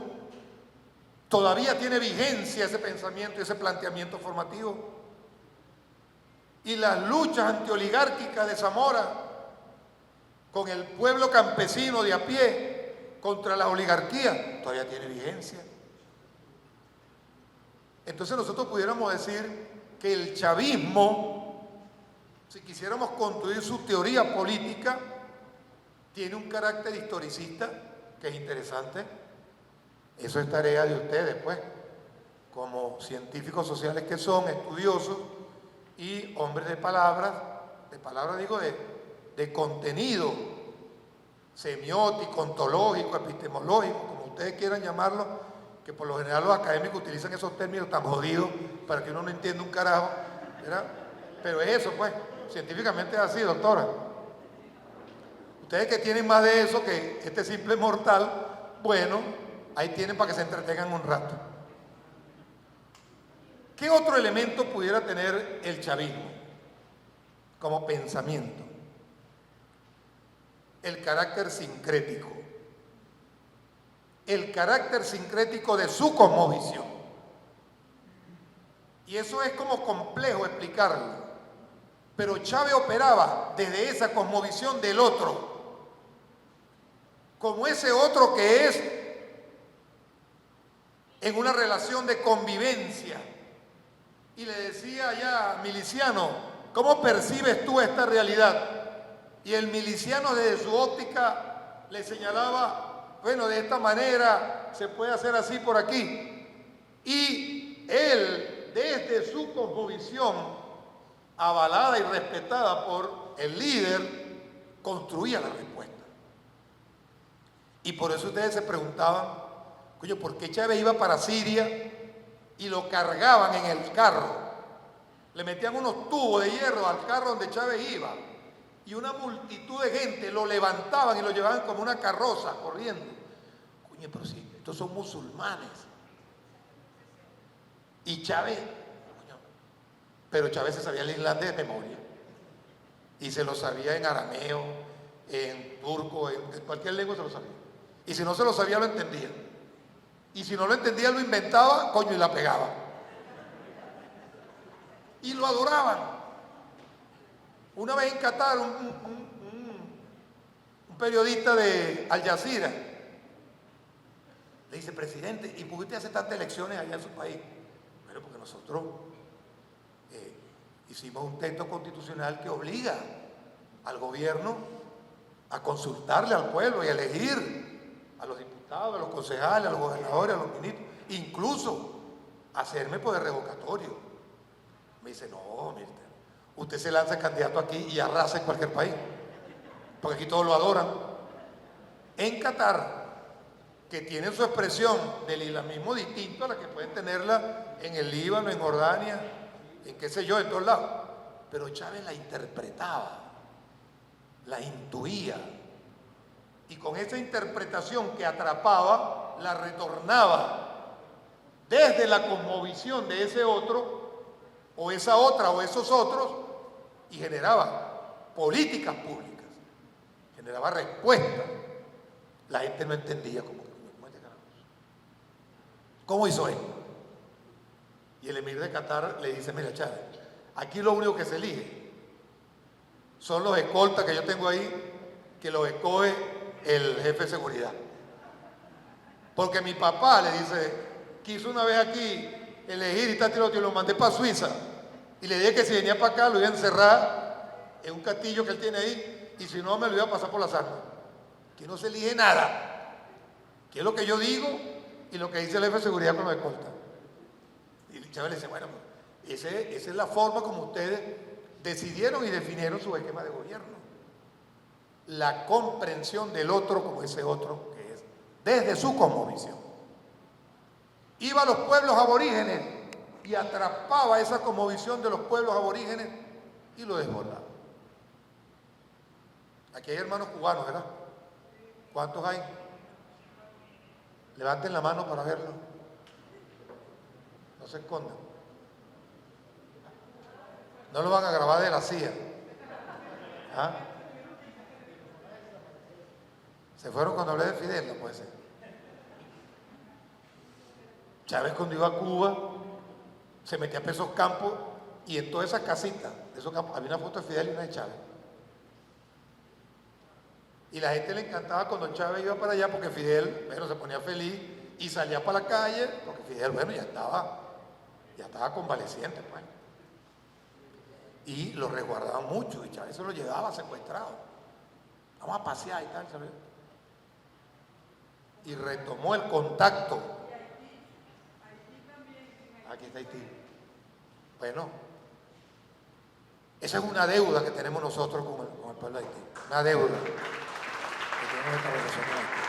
todavía tiene vigencia ese pensamiento y ese planteamiento formativo. Y las luchas antioligárquicas de Zamora con el pueblo campesino de a pie contra la oligarquía todavía tiene vigencia. Entonces nosotros pudiéramos decir que el chavismo, si quisiéramos construir su teoría política, tiene un carácter historicista que es interesante. Eso es tarea de ustedes, pues, como científicos sociales que son, estudiosos y hombres de palabras digo, de contenido semiótico, ontológico, epistemológico, como ustedes quieran llamarlo, que por lo general los académicos utilizan esos términos tan jodidos para que uno no entienda un carajo, ¿verdad? Pero es eso, pues, científicamente es así, doctora. Ustedes que tienen más de eso que este simple mortal, bueno, ahí tienen para que se entretengan un rato. ¿Qué otro elemento pudiera tener el chavismo como pensamiento? El carácter sincrético. El carácter sincrético de su cosmovisión. Y eso es como complejo explicarlo. Pero Chávez operaba desde esa cosmovisión del otro, como ese otro que es en una relación de convivencia. Y le decía ya, miliciano, ¿cómo percibes tú esta realidad? Y el miliciano desde su óptica le señalaba, bueno, de esta manera se puede hacer así por aquí. Y él, desde su cosmovisión, avalada y respetada por el líder, construía la respuesta. Y por eso ustedes se preguntaban, coño, ¿por qué Chávez iba para Siria y lo cargaban en el carro? Le metían unos tubos de hierro al carro donde Chávez iba y una multitud de gente lo levantaban y lo llevaban como una carroza corriendo. Coño, pero sí, estos son musulmanes. Y Chávez, coño, pero Chávez se sabía el islandés de memoria y se lo sabía en arameo, en turco, en cualquier lengua se lo sabía. Y si no se lo sabía, lo entendía. Y si no lo entendía, lo inventaba, coño, y la pegaba. Y lo adoraban. Una vez en Qatar, un periodista de Al Jazeera le dice, presidente, ¿y por qué usted hace tantas elecciones allá en su país? Bueno, porque nosotros hicimos un texto constitucional que obliga al gobierno a consultarle al pueblo y a elegir a los diputados, a los concejales, a los gobernadores, a los ministros, incluso hacerme poder revocatorio. Me dice, no, mire, usted se lanza candidato aquí y arrasa en cualquier país, porque aquí todos lo adoran. En Qatar, que tienen su expresión del islamismo distinto a la que pueden tenerla en el Líbano, en Jordania, en qué sé yo, en todos lados. Pero Chávez la interpretaba, la intuía, y con esa interpretación que atrapaba, la retornaba desde la cosmovisión de ese otro, o esa otra, o esos otros, y generaba políticas públicas, generaba respuestas. La gente no entendía cómo hizo esto. Y el emir de Qatar le dice, mira Chávez, aquí lo único que se elige son los escoltas que yo tengo ahí, que los escoge el jefe de seguridad. Porque mi papá, le dice, quiso una vez aquí elegir y tal, y lo mandé para Suiza. Y le dije que si venía para acá lo iba a encerrar en un castillo que él tiene ahí, y si no me lo iba a pasar por las armas. Aquí no se elige nada. Aquí es lo que yo digo y lo que dice el jefe de seguridad con los escoltas. Y Chávez le dice, bueno, esa es la forma como ustedes decidieron y definieron su esquema de gobierno. La comprensión del otro como ese otro que es, desde su cosmovisión. Iba a los pueblos aborígenes y atrapaba esa cosmovisión de los pueblos aborígenes y lo desbordaba. Aquí hay hermanos cubanos, ¿verdad? ¿Cuántos hay? Levanten la mano para verlo. No se escondan. No lo van a grabar de la CIA. ¿Ah? Se fueron cuando hablé de Fidel, no puede ser. Chávez cuando iba a Cuba se metía a esos campos y en todas esas casitas de esos campos había una foto de Fidel y una de Chávez. Y la gente le encantaba cuando Chávez iba para allá porque Fidel, bueno, se ponía feliz y salía para la calle porque Fidel, bueno, ya estaba convaleciente, pues. Y lo resguardaban mucho y Chávez se lo llevaba secuestrado. Vamos a pasear y tal, ¿sabes? Y retomó el contacto. Aquí está Haití. Bueno, esa es una deuda que tenemos nosotros con el pueblo de Haití. Una deuda que tenemos esta relación con Haití.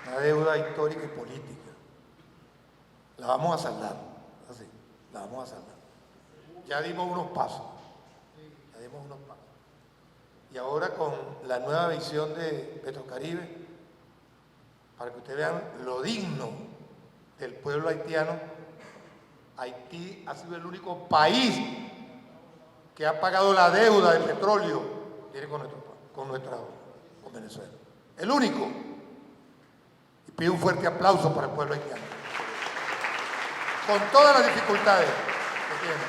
Una deuda histórica y política. La vamos a saldar. Así, la vamos a saldar. Ya dimos unos pasos. Y ahora con la nueva visión de Petrocaribe, para que ustedes vean lo digno del pueblo haitiano, Haití ha sido el único país que ha pagado la deuda del petróleo con Venezuela. El único. Y pido un fuerte aplauso para el pueblo haitiano. Con todas las dificultades que tiene.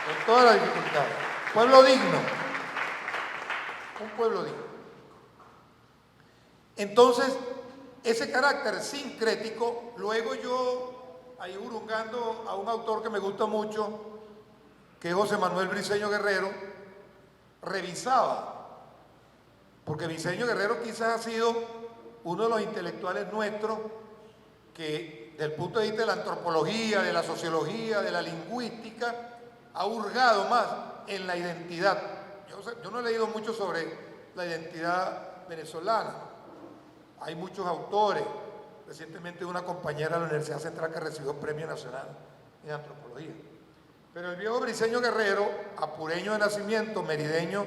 Con todas las dificultades. Pueblo digno. Un pueblo digno. Entonces, ese carácter sincrético, luego yo, ahí hurungando a un autor que me gusta mucho, que es José Manuel Briceño Guerrero, revisaba, porque Briceño Guerrero quizás ha sido uno de los intelectuales nuestros que, desde el punto de vista de la antropología, de la sociología, de la lingüística, ha hurgado más en la identidad. Yo no he leído mucho sobre la identidad venezolana. Hay muchos autores. Recientemente una compañera de la Universidad Central que recibió Premio Nacional en Antropología. Pero el viejo Briceño Guerrero, apureño de nacimiento, merideño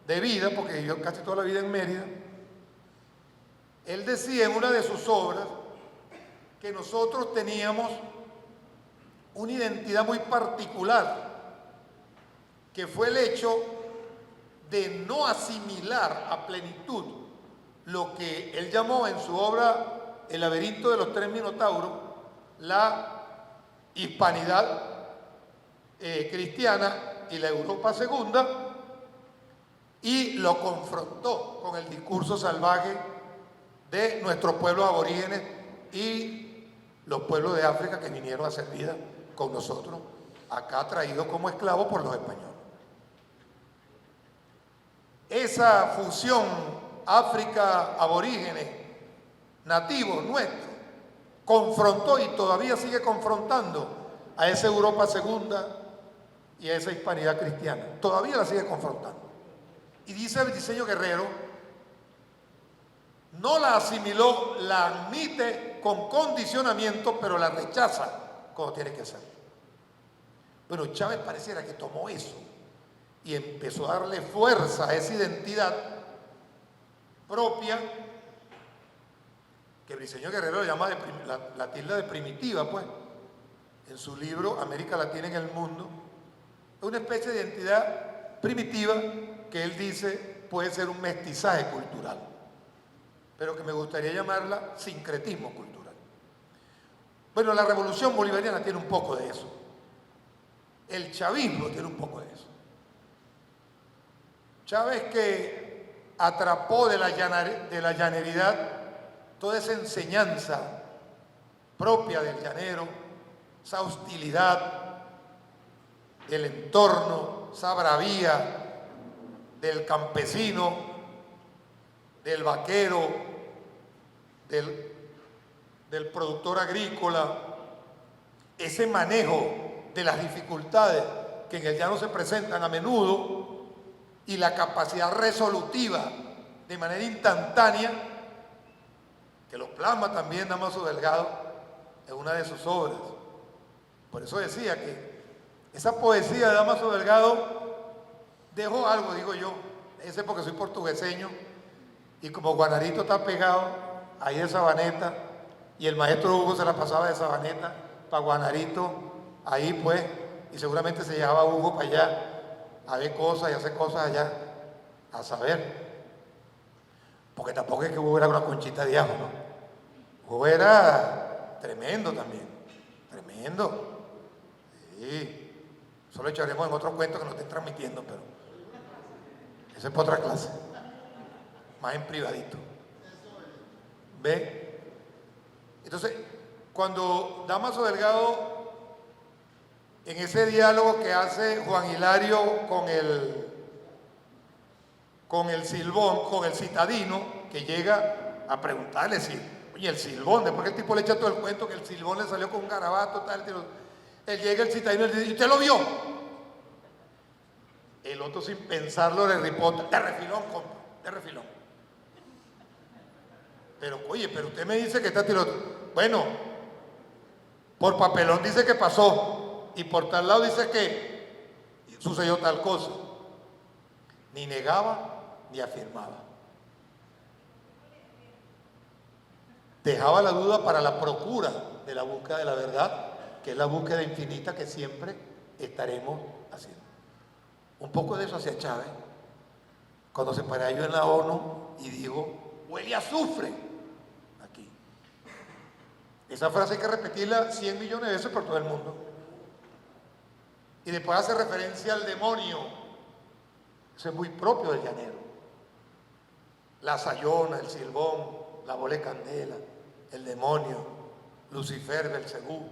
de vida, porque vivió casi toda la vida en Mérida, él decía en una de sus obras que nosotros teníamos una identidad muy particular, que fue el hecho de no asimilar a plenitud lo que él llamó en su obra El laberinto de los tres minotauros, la hispanidad cristiana y la Europa segunda, y lo confrontó con el discurso salvaje de nuestros pueblos aborígenes y los pueblos de África que vinieron a hacer vida con nosotros, acá traído como esclavo por los españoles. Esa fusión África aborígenes, nativos nuestros, confrontó y todavía sigue confrontando a esa Europa segunda y a esa hispanidad cristiana. Todavía la sigue confrontando. Y dice el Briceño Guerrero, no la asimiló, la admite con condicionamiento, pero la rechaza como tiene que ser. Bueno, Chávez pareciera que tomó eso y empezó a darle fuerza a esa identidad propia, que Briceño Guerrero le llama la tilde de primitiva, pues, en su libro América Latina en el Mundo. Es una especie de identidad primitiva que él dice puede ser un mestizaje cultural, pero que me gustaría llamarla sincretismo cultural. Bueno, la revolución bolivariana tiene un poco de eso. El chavismo tiene un poco de eso. Chávez, que atrapó de la llaneridad toda esa enseñanza propia del llanero, esa hostilidad del entorno, esa bravía del campesino, del vaquero, del productor agrícola, ese manejo de las dificultades que en el llano se presentan a menudo y la capacidad resolutiva de manera instantánea, que lo plasma también Dámaso Delgado en una de sus obras. Por eso decía que esa poesía de Dámaso Delgado dejó algo, digo yo, ese porque soy portugueseño y como Guanarito está pegado ahí de Sabaneta y el maestro Hugo se la pasaba de Sabaneta para Guanarito, ahí pues, y seguramente se llevaba a Hugo para allá a ver cosas y hacer cosas allá, a saber. Porque tampoco es que Hugo era una conchita de ajo, ¿no? Hugo era tremendo también, tremendo. Sí, eso lo echaremos en otro cuento que nos estén transmitiendo, pero ese es para otra clase, más en privadito. ¿Ve? Entonces, cuando Dámaso Delgado, en ese diálogo que hace Juan Hilario con el Silbón, con el citadino, que llega a preguntarle si, oye, el Silbón, después que el tipo le echa todo el cuento que el Silbón le salió con un garabato, tal, él llega el citadino y le dice, ¿y usted lo vio? El otro, sin pensarlo, le ripota, de refilón, compa, de refilón. Pero, oye, pero usted me dice que está tirando. Bueno, por papelón dice que pasó. Y por tal lado dice que sucedió tal cosa. Ni negaba ni afirmaba. Dejaba la duda para la procura de la búsqueda de la verdad, que es la búsqueda infinita que siempre estaremos haciendo. Un poco de eso hacía Chávez cuando se paró yo en la ONU y dijo, huele a azufre aquí. Esa frase hay que repetirla 100 millones de veces por todo el mundo. Y después hace referencia al demonio. Eso es muy propio del llanero. La sayona, el silbón, la bola de candela, el demonio, Lucifer, Belcebú.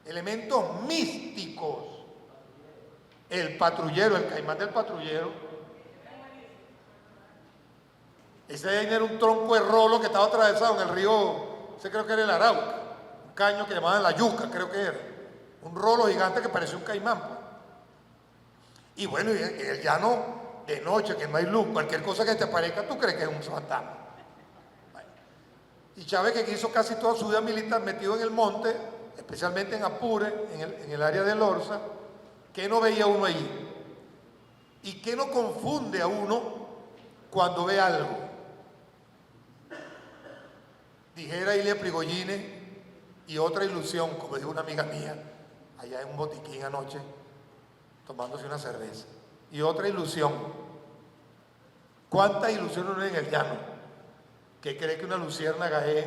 Elementos místicos. El patrullero, el caimán del patrullero. Ese de ahí era un tronco de rolo que estaba atravesado en el río, ese creo que era el Arauca, un caño que llamaban la yuca, creo que era. Un rolo gigante que parecía un caimán. Y bueno, y el llano de noche, que no hay luz, cualquier cosa que te aparezca, tú crees que es un fantasma. Bueno. Y Chávez, que hizo casi toda su vida militar metido en el monte, especialmente en Apure, en el área de Lorza, ¿qué no veía uno allí? ¿Y qué no confunde a uno cuando ve algo? Dijera Ilia Prigogine, y otra ilusión, como dijo una amiga mía, allá en un botiquín anoche, tomándose una cerveza. Y otra ilusión. ¿Cuántas ilusiones no hay en el llano? Que cree que una luciérnaga es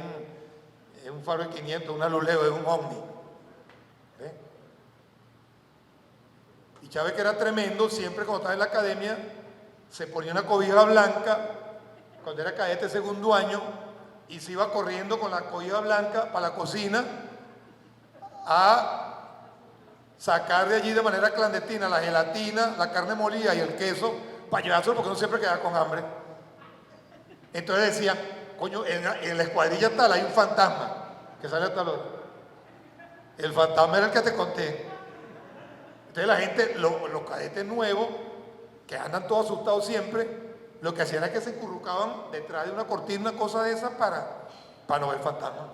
un faro de 500, una luleo, es un ovni. ¿Ve? Y Chávez, que era tremendo, siempre cuando estaba en la academia, se ponía una cobija blanca, cuando era cadete segundo año, y se iba corriendo con la cobija blanca para la cocina a sacar de allí de manera clandestina la gelatina, la carne molida y el queso para llevárselo porque uno siempre queda con hambre. Entonces decían, coño, en la escuadrilla tal hay un fantasma que sale a tal hora. El fantasma era el que te conté. Entonces la gente, los cadetes nuevos, que andan todos asustados siempre, lo que hacían era que se encurrucaban detrás de una cortina, una cosa de esas, para no ver fantasmas.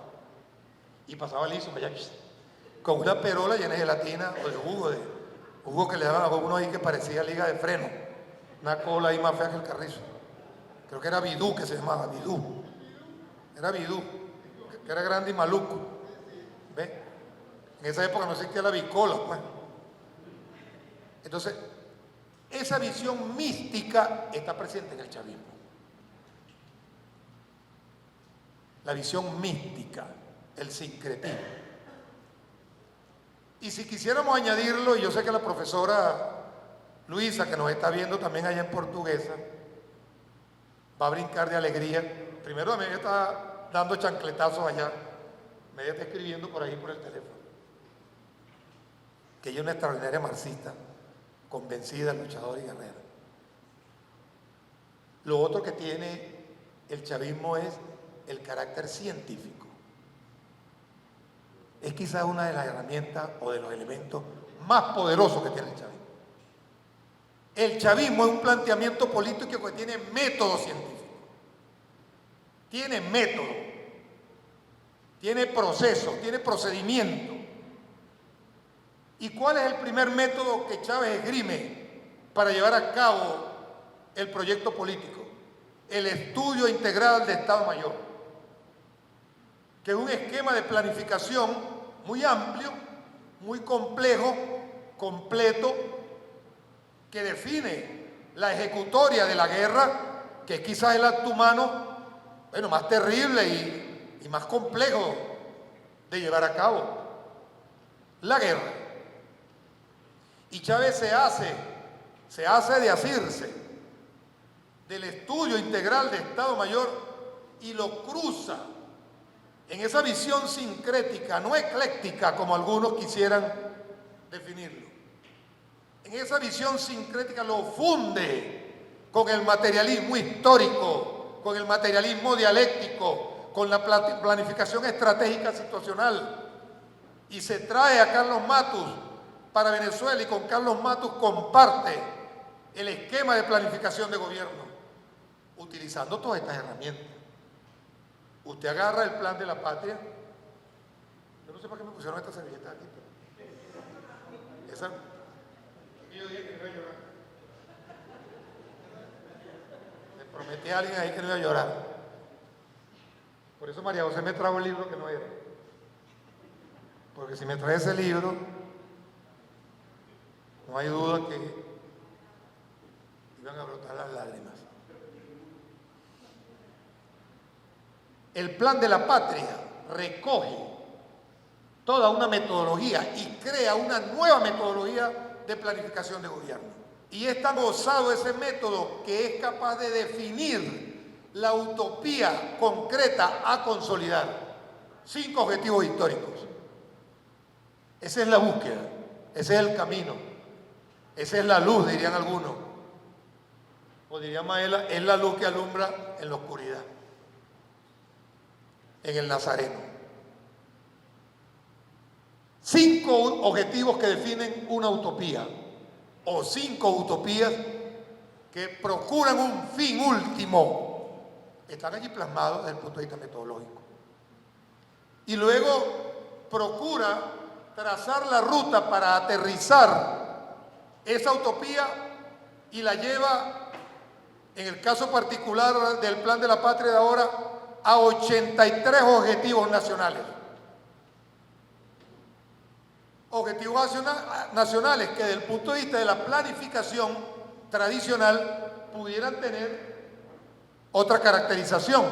Y pasaba liso, allá, con una perola llena de gelatina o de jugo que le daban a uno ahí que parecía liga de freno. Una cola ahí más fea que el carrizo. Creo que era Bidú, que se llamaba Bidú. Era Bidú, que era grande y maluco. ¿Ves? En esa época no existía la bicola, pues. Entonces, esa visión mística está presente en el chavismo. La visión mística, el sincretismo. Y si quisiéramos añadirlo, y yo sé que la profesora Luisa, que nos está viendo también allá en Portuguesa, va a brincar de alegría. Primero también está dando chancletazos allá, me está escribiendo por ahí por el teléfono, que ella es una extraordinaria marxista, convencida, luchadora y guerrera. Lo otro que tiene el chavismo es el carácter científico. Es quizás una de las herramientas o de los elementos más poderosos que tiene el chavismo. El chavismo es un planteamiento político que tiene método científico, tiene método, tiene proceso, tiene procedimiento. ¿Y cuál es el primer método que Chávez esgrime para llevar a cabo el proyecto político? El estudio integral de Estado Mayor, que es un esquema de planificación muy amplio, muy complejo, completo, que define la ejecutoria de la guerra, que es quizás el acto humano, bueno, más terrible y más complejo de llevar a cabo. La guerra. Y Chávez se hace de asirse del estudio integral de Estado Mayor y lo cruza en esa visión sincrética, no ecléctica como algunos quisieran definirlo. En esa visión sincrética lo funde con el materialismo histórico, con el materialismo dialéctico, con la planificación estratégica situacional, y se trae a Carlos Matus para Venezuela, y con Carlos Matus comparte el esquema de planificación de gobierno, utilizando todas estas herramientas. Usted agarra el plan de la patria. Yo no sé para qué me pusieron esta servilleta aquí, pero esa, yo dije que no iba a llorar. Le prometí a alguien ahí que no iba a llorar. Por eso María José me trajo el libro que no era. Porque si me trae ese libro, no hay duda que iban a brotar las lágrimas. El plan de la patria recoge toda una metodología y crea una nueva metodología de planificación de gobierno. Y es tan osado ese método que es capaz de definir la utopía concreta a consolidar. 5 objetivos históricos. Esa es la búsqueda, ese es el camino, esa es la luz, dirían algunos. O diría Maela, es la luz que alumbra en la oscuridad. En el Nazareno. 5 objetivos que definen una utopía, o 5 utopías que procuran un fin último. Están allí plasmados desde el punto de vista metodológico. Y luego procura trazar la ruta para aterrizar esa utopía y la lleva, en el caso particular del Plan de la Patria de ahora, a 83 objetivos nacionales. Objetivos nacionales que desde el punto de vista de la planificación tradicional pudieran tener otra caracterización.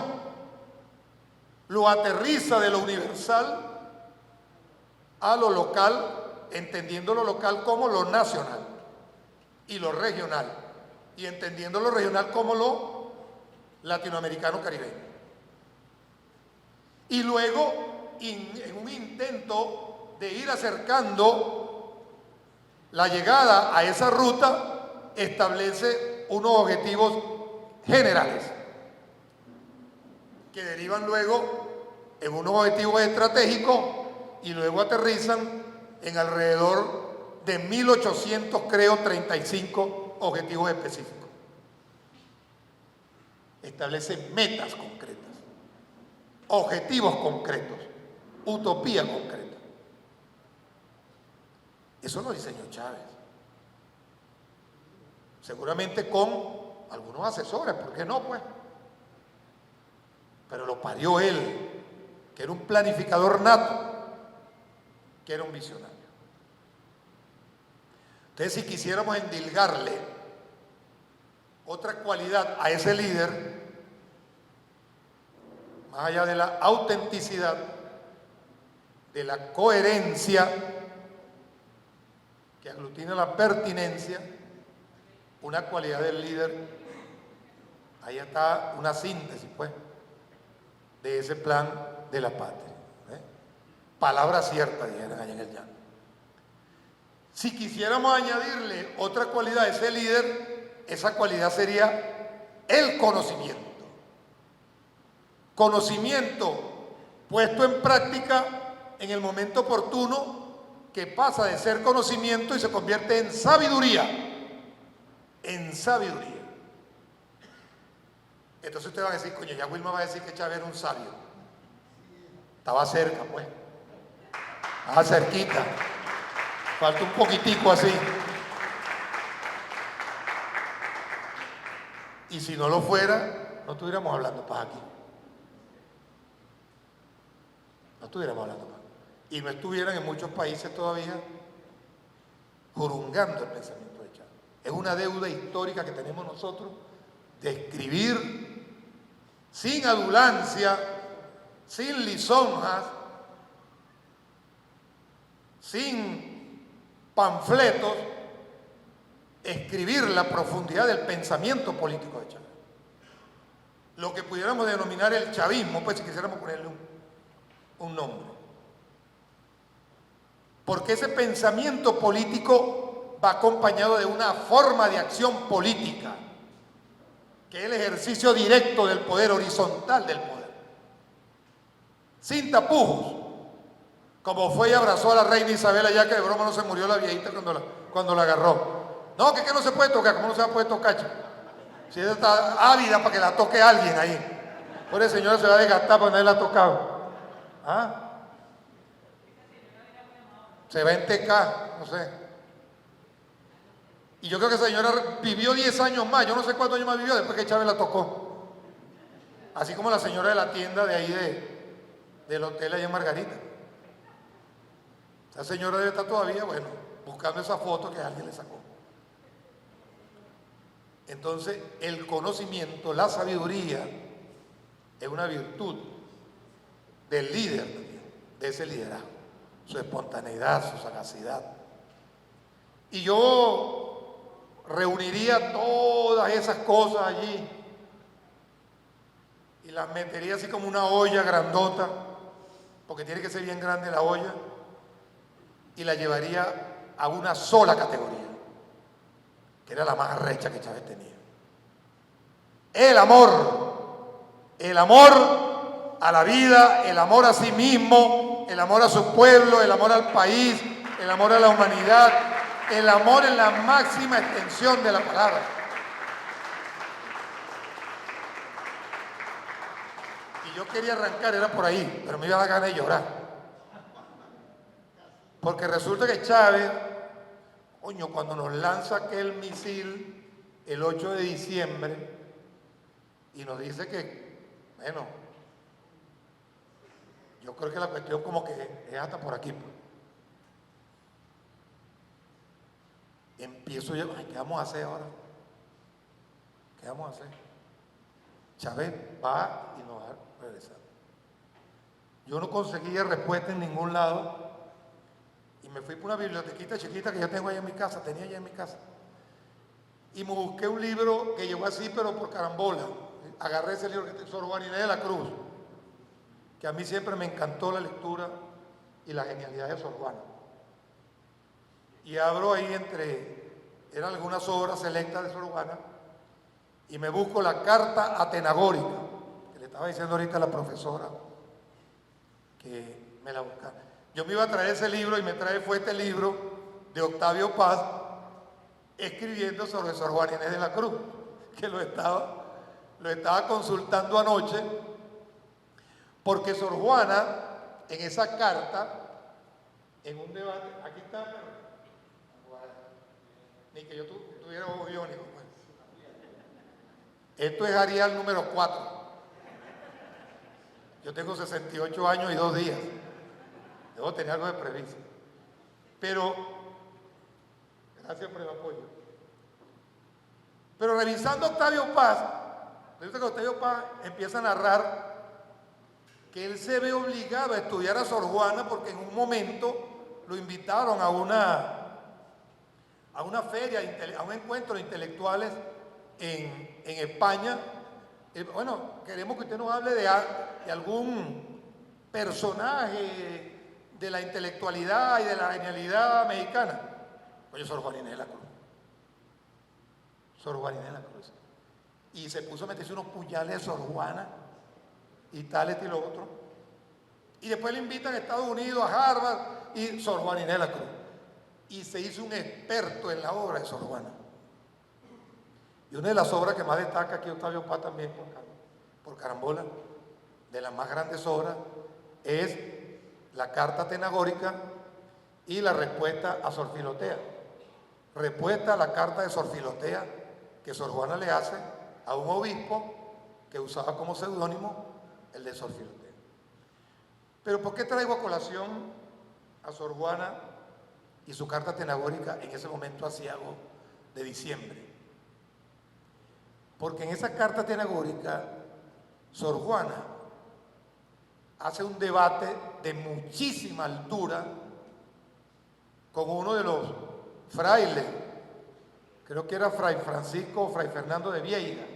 Lo aterriza de lo universal a lo local, entendiendo lo local como lo nacional y lo regional, y entendiendo lo regional como lo latinoamericano caribeño. Y luego, en un intento de ir acercando La llegada a esa ruta establece unos objetivos generales que derivan luego en unos objetivos estratégicos y luego aterrizan en alrededor de 1800, creo, 35 objetivos específicos. Establece metas concretas, objetivos concretos, utopía concreta. Eso lo diseñó Chávez. Seguramente con algunos asesores, ¿por qué no, pues? Pero lo parió él, que era un planificador nato, que era un visionario. Entonces, si quisiéramos endilgarle otra cualidad a ese líder, más allá de la autenticidad, de la coherencia, que aglutina la pertinencia, una cualidad del líder, ahí está una síntesis, pues, de ese plan de la patria. Palabra cierta, dijeron allá en el llano. Si quisiéramos añadirle otra cualidad a ese líder, esa cualidad sería el conocimiento. Conocimiento puesto en práctica en el momento oportuno, que pasa de ser conocimiento y se convierte en sabiduría. En sabiduría. Entonces ustedes van a decir, coño, ya Wilma va a decir que Chávez era un sabio. Estaba cerca, pues. Estaba cerquita. Falta un poquitico así. Y si no lo fuera, no estuviéramos hablando para aquí. No estuviéramos hablando para aquí. Y no estuvieran en muchos países todavía jurungando el pensamiento de Chávez. Es una deuda histórica que tenemos nosotros de escribir sin adulancia, sin lisonjas, sin panfletos, escribir la profundidad del pensamiento político de Chávez. Lo que pudiéramos denominar el chavismo, pues si quisiéramos ponerle un nombre. Porque ese pensamiento político va acompañado de una forma de acción política, que es el ejercicio directo del poder, horizontal del poder. Sin tapujos, como fue y abrazó a la reina Isabel allá, que de broma no se murió la viejita cuando la agarró. No, que no se puede tocar, ¿cómo no se va a poder tocar? Si ella está ávida para que la toque alguien ahí. Por eso señora se va a desgastar porque nadie la ha tocado. ¿Ah? Se va a entecar, no sé. Y yo creo que esa señora vivió 10 años más, yo no sé cuántos años más vivió después que Chávez la tocó. Así como la señora de la tienda de ahí del hotel allá en Margarita. Esa señora debe estar todavía, bueno, buscando esa foto que alguien le sacó. Entonces, el conocimiento, la sabiduría, es una virtud del líder también, de ese liderazgo. Su espontaneidad, su sagacidad. Y yo reuniría todas esas cosas allí y las metería así como una olla grandota, porque tiene que ser bien grande la olla, y la llevaría a una sola categoría, que era la más arrecha que Chávez tenía. El amor a la vida, el amor a sí mismo, el amor a su pueblo, el amor al país, el amor a la humanidad, el amor en la máxima extensión de la palabra. Y yo quería arrancar, era por ahí, pero me iba a dar ganas de llorar. Porque resulta que Chávez, coño, cuando nos lanza aquel misil el 8 de diciembre y nos dice que, bueno, yo creo que la cuestión como que es hasta por aquí, pues. Empiezo yo, ay, ¿qué vamos a hacer ahora? ¿Qué vamos a hacer? Chávez va y nos va a regresar. Yo no conseguía respuesta en ningún lado y me fui por una bibliotequita chiquita que yo tengo allá en mi casa, tenía allá en mi casa. Y me busqué un libro que llegó así, pero por carambola. Agarré ese libro que es Sor Juana Inés de la Cruz, que a mí siempre me encantó la lectura y la genialidad de Sor Juana. y abro ahí eran algunas obras selectas de Sor Juana, y me busco la carta atenagórica, que le estaba diciendo ahorita a la profesora, que me la buscara. Yo me iba a traer ese libro y me fue este libro de Octavio Paz, escribiendo sobre Sor Juana Inés de la Cruz, que lo estaba consultando anoche, porque Sor Juana, en esa carta, en un debate, aquí está, ni que yo tuviera ojo biónico, pues. Esto es Arial número 4. Yo tengo 68 años y 2 días. Debo tener algo de previsión. Pero, gracias por el apoyo. Pero revisando Octavio Paz, resulta que Octavio Paz empieza a narrar que él se ve obligado a estudiar a Sor Juana porque en un momento lo invitaron a una feria, a un encuentro de intelectuales en España. Bueno, queremos que usted nos hable de algún personaje de la intelectualidad y de la genialidad mexicana. Oye, Sor Juana Inés de la Cruz. Sor Juana Inés de la Cruz. Y se puso a meterse unos puñales de Sor Juana y tal, y lo otro. Y después le invitan a Estados Unidos, a Harvard, y Sor Juana Inés de la Cruz. Y se hizo un experto en la obra de Sor Juana. Y una de las obras que más destaca aquí Octavio Paz también, por carambola, de las más grandes obras, es la carta atenagórica y la respuesta a Sor Filotea. Respuesta a la carta de Sor Filotea que Sor Juana le hace a un obispo que usaba como seudónimo el de Sor Filotea. Pero ¿por qué traigo a colación a Sor Juana y su carta atenagórica en ese momento aciago de diciembre? Porque en esa carta atenagórica Sor Juana hace un debate de muchísima altura con uno de los frailes, creo que era Fray Francisco o Fray Fernando de Vieira,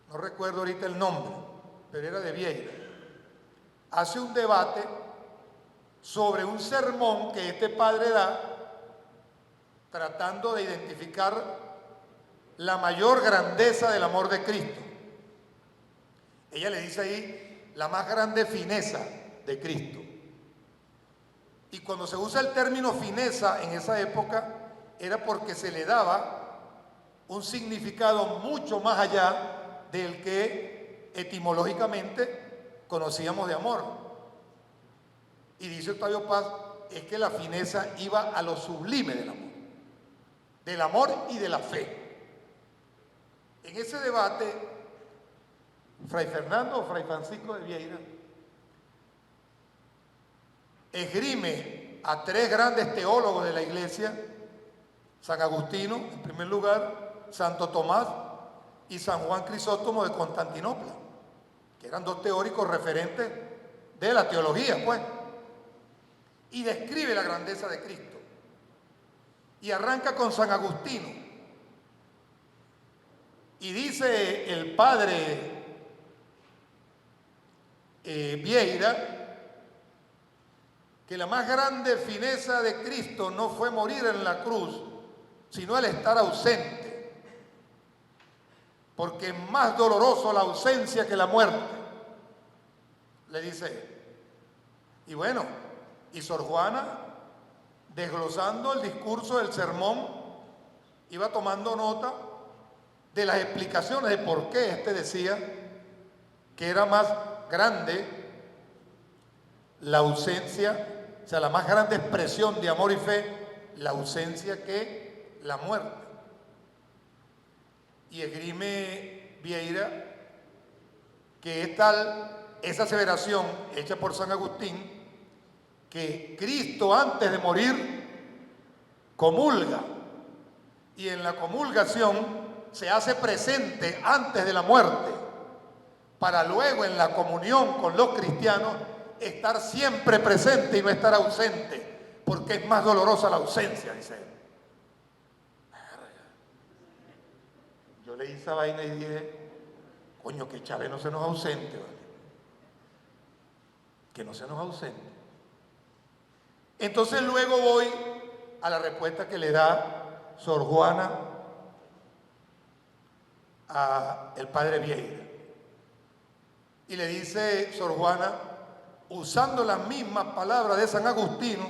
no recuerdo ahorita el nombre, pero era de Vieira. Hace un debate sobre un sermón que este padre da, tratando de identificar la mayor grandeza del amor de Cristo. Ella le dice ahí la más grande fineza de Cristo. Y cuando se usa el término fineza en esa época, era porque se le daba un significado mucho más allá del que etimológicamente conocíamos de amor. Y dice Octavio Paz, es que la fineza iba a lo sublime del amor y de la fe. En ese debate, Fray Fernando o Fray Francisco de Vieira esgrime a 3 grandes teólogos de la iglesia, San Agustino, en primer lugar, Santo Tomás y San Juan Crisóstomo de Constantinopla, que eran 2 teóricos referentes de la teología, pues, y describe la grandeza de Cristo. Y arranca con San Agustino. Y dice el padre Vieira que la más grande fineza de Cristo no fue morir en la cruz, sino el estar ausente, porque es más doloroso la ausencia que la muerte, le dice él. Y bueno, y Sor Juana, desglosando el discurso del sermón, iba tomando nota de las explicaciones de por qué este decía que era más grande la ausencia, o sea, la más grande expresión de amor y fe, la ausencia que la muerte. Y esgrime Vieira que es tal esa aseveración hecha por San Agustín, que Cristo antes de morir comulga, y en la comulgación se hace presente antes de la muerte, para luego en la comunión con los cristianos estar siempre presente y no estar ausente, porque es más dolorosa la ausencia, dice él. Yo leí esa vaina y dije, coño, que Chávez no se nos ausente, ¿vale? Que no se nos ausente. Entonces luego voy a la respuesta que le da Sor Juana al padre Vieira. Y le dice Sor Juana, usando las mismas palabras de San Agustino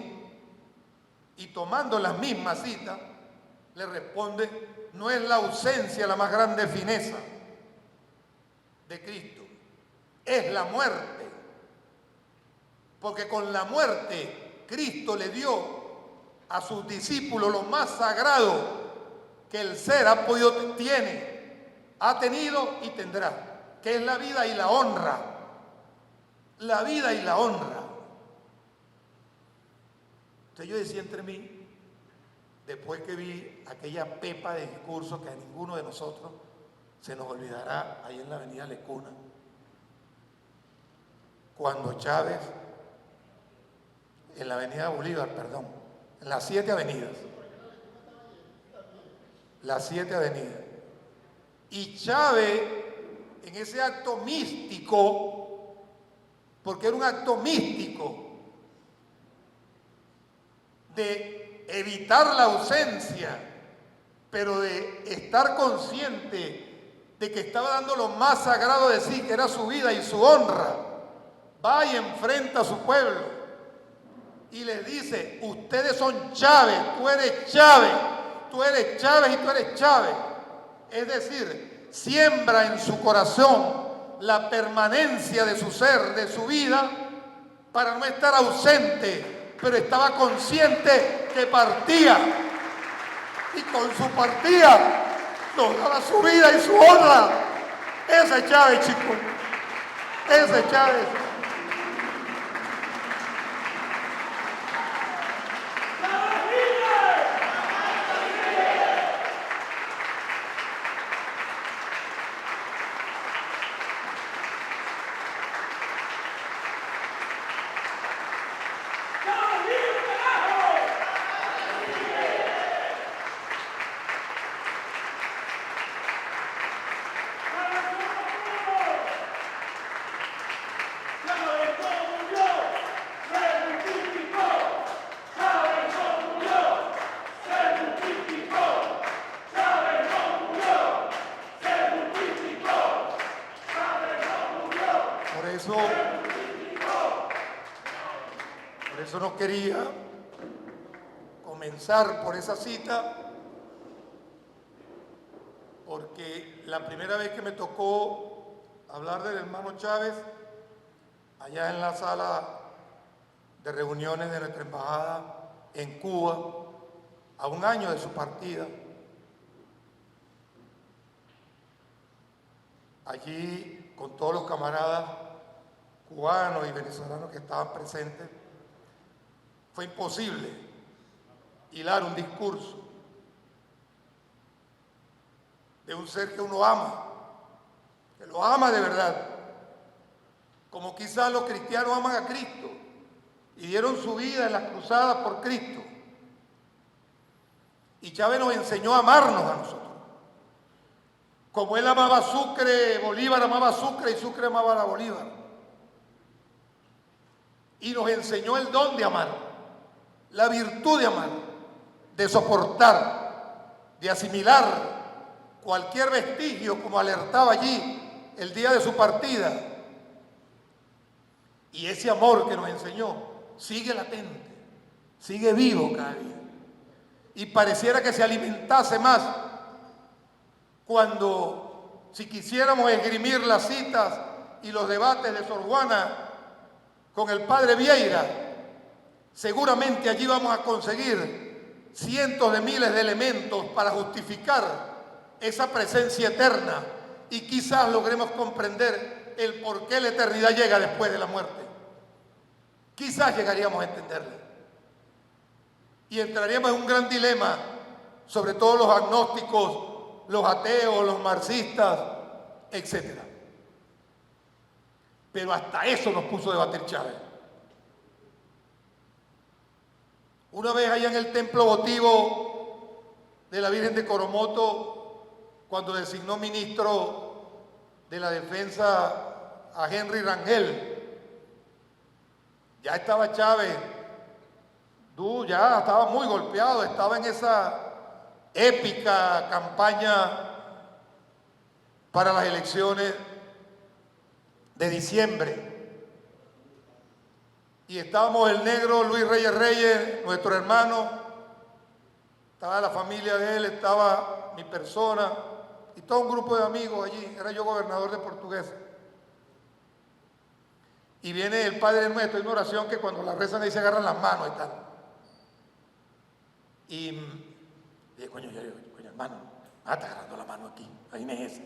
y tomando las mismas citas, le responde, no es la ausencia la más grande fineza de Cristo, es la muerte. Porque con la muerte Cristo le dio a sus discípulos lo más sagrado que el ser ha tenido y tendrá, que es la vida y la honra. La vida y la honra. Entonces yo decía entre mí, después que vi aquella pepa de discursos que a ninguno de nosotros se nos olvidará ahí en la avenida Lecuna, cuando Chávez, en la avenida Bolívar, perdón, en las 7 avenidas, y Chávez en ese acto místico, porque era un acto místico de evitar la ausencia, pero de estar consciente de que estaba dando lo más sagrado de sí, que era su vida y su honra, va y enfrenta a su pueblo y les dice, ustedes son Chávez, tú eres Chávez, tú eres Chávez y tú eres Chávez. Es decir, siembra en su corazón la permanencia de su ser, de su vida, para no estar ausente, pero estaba consciente que partía. Y con su partida nos daba su vida y su honra. Ese es Chávez, chicos. Ese es Chávez. Por eso no quería comenzar por esa cita, porque la primera vez que me tocó hablar del hermano Chávez, allá en la sala de reuniones de nuestra embajada en Cuba, a un año de su partida, allí con todos los camaradas cubanos y venezolanos que estaban presentes, fue imposible hilar un discurso de un ser que uno ama, que lo ama de verdad, como quizás los cristianos aman a Cristo y dieron su vida en las cruzadas por Cristo. Y Chávez nos enseñó a amarnos a nosotros. Como él amaba a Sucre, Bolívar amaba a Sucre y Sucre amaba a Bolívar. Y nos enseñó el don de amar, la virtud de amar, de soportar, de asimilar cualquier vestigio, como alertaba allí el día de su partida. Y ese amor que nos enseñó sigue latente, sigue vivo cada día. Y pareciera que se alimentase más cuando, si quisiéramos esgrimir las citas y los debates de Sor Juana con el padre Vieira, seguramente allí vamos a conseguir cientos de miles de elementos para justificar esa presencia eterna y quizás logremos comprender el por qué la eternidad llega después de la muerte. Quizás llegaríamos a entenderla. Y entraríamos en un gran dilema, sobre todo los agnósticos, los ateos, los marxistas, etc. Pero hasta eso nos puso a debatir Chávez. Una vez allá en el templo votivo de la Virgen de Coromoto, cuando designó ministro de la Defensa a Henry Rangel, ya estaba Chávez ya estaba muy golpeado, estaba en esa épica campaña para las elecciones de diciembre. Y estábamos el negro Luis Reyes, nuestro hermano, estaba la familia de él, estaba mi persona y todo un grupo de amigos allí. Era yo gobernador de Portuguesa. Y viene el Padre Nuestro, hay una oración que cuando la rezan ahí se agarran las manos y tal. Y dije, coño, hermano, está agarrando la mano aquí, ahí me es.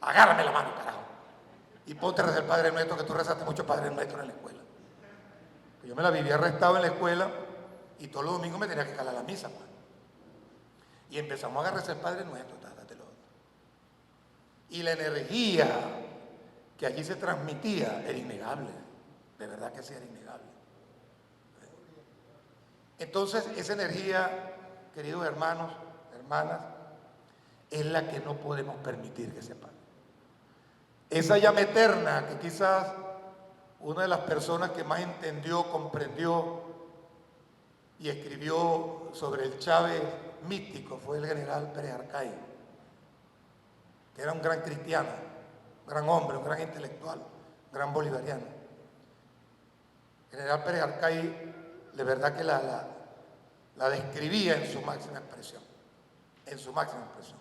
Agárrame la mano, carajo. Y ponte a rezar el Padre Nuestro, que tú rezaste mucho Padre Nuestro en la escuela. Yo me la vivía arrestado en la escuela y todos los domingos me tenía que calar la misa, pues. Y empezamos a rezar el Padre Nuestro, y la energía que allí se transmitía era innegable, de verdad que sí era innegable. Entonces esa energía, queridos hermanos, hermanas, es la que no podemos permitir que se apague. Esa llama eterna que quizás una de las personas que más entendió, comprendió y escribió sobre el Chávez místico fue el general Pérez Arcay, que era un gran cristiano, un gran hombre, un gran intelectual, un gran bolivariano. El general Pérez Arcay, de verdad que la describía en su máxima expresión, en su máxima expresión.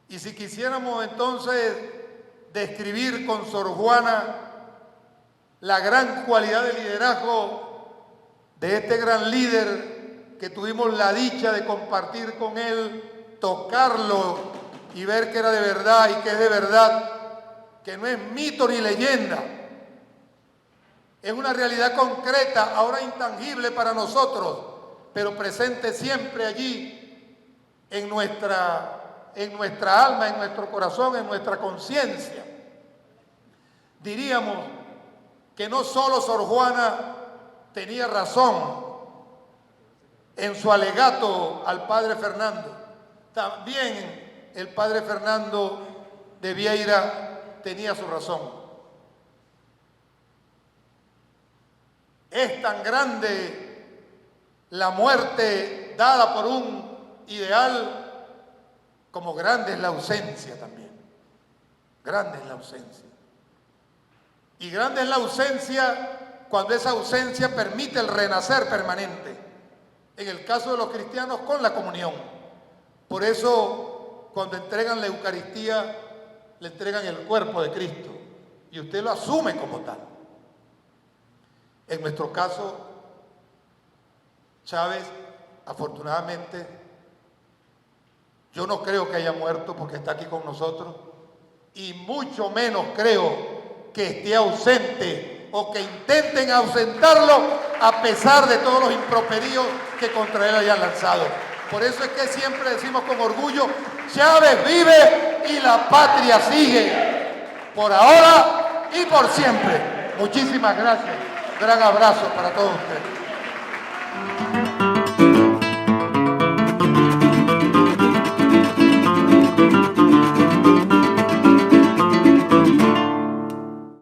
Y si quisiéramos entonces describir con Sor Juana la gran cualidad de liderazgo de este gran líder que tuvimos la dicha de compartir con él, tocarlo y ver que era de verdad y que es de verdad, que no es mito ni leyenda, es una realidad concreta, ahora intangible para nosotros, pero presente siempre allí en nuestra alma, en nuestro corazón, en nuestra conciencia. Diríamos que no solo Sor Juana tenía razón en su alegato al padre Fernando, también el padre Fernando de Vieira tenía su razón. Es tan grande la muerte dada por un ideal como grande es la ausencia también. Grande es la ausencia. Y grande es la ausencia cuando esa ausencia permite el renacer permanente. En el caso de los cristianos, con la comunión. Por eso, cuando entregan la Eucaristía, le entregan el cuerpo de Cristo. Y usted lo asume como tal. En nuestro caso, Chávez, afortunadamente, yo no creo que haya muerto porque está aquí con nosotros, y mucho menos creo que esté ausente o que intenten ausentarlo a pesar de todos los improperios que contra él hayan lanzado. Por eso es que siempre decimos con orgullo, Chávez vive y la patria sigue, por ahora y por siempre. Muchísimas gracias. Un gran abrazo para todos ustedes.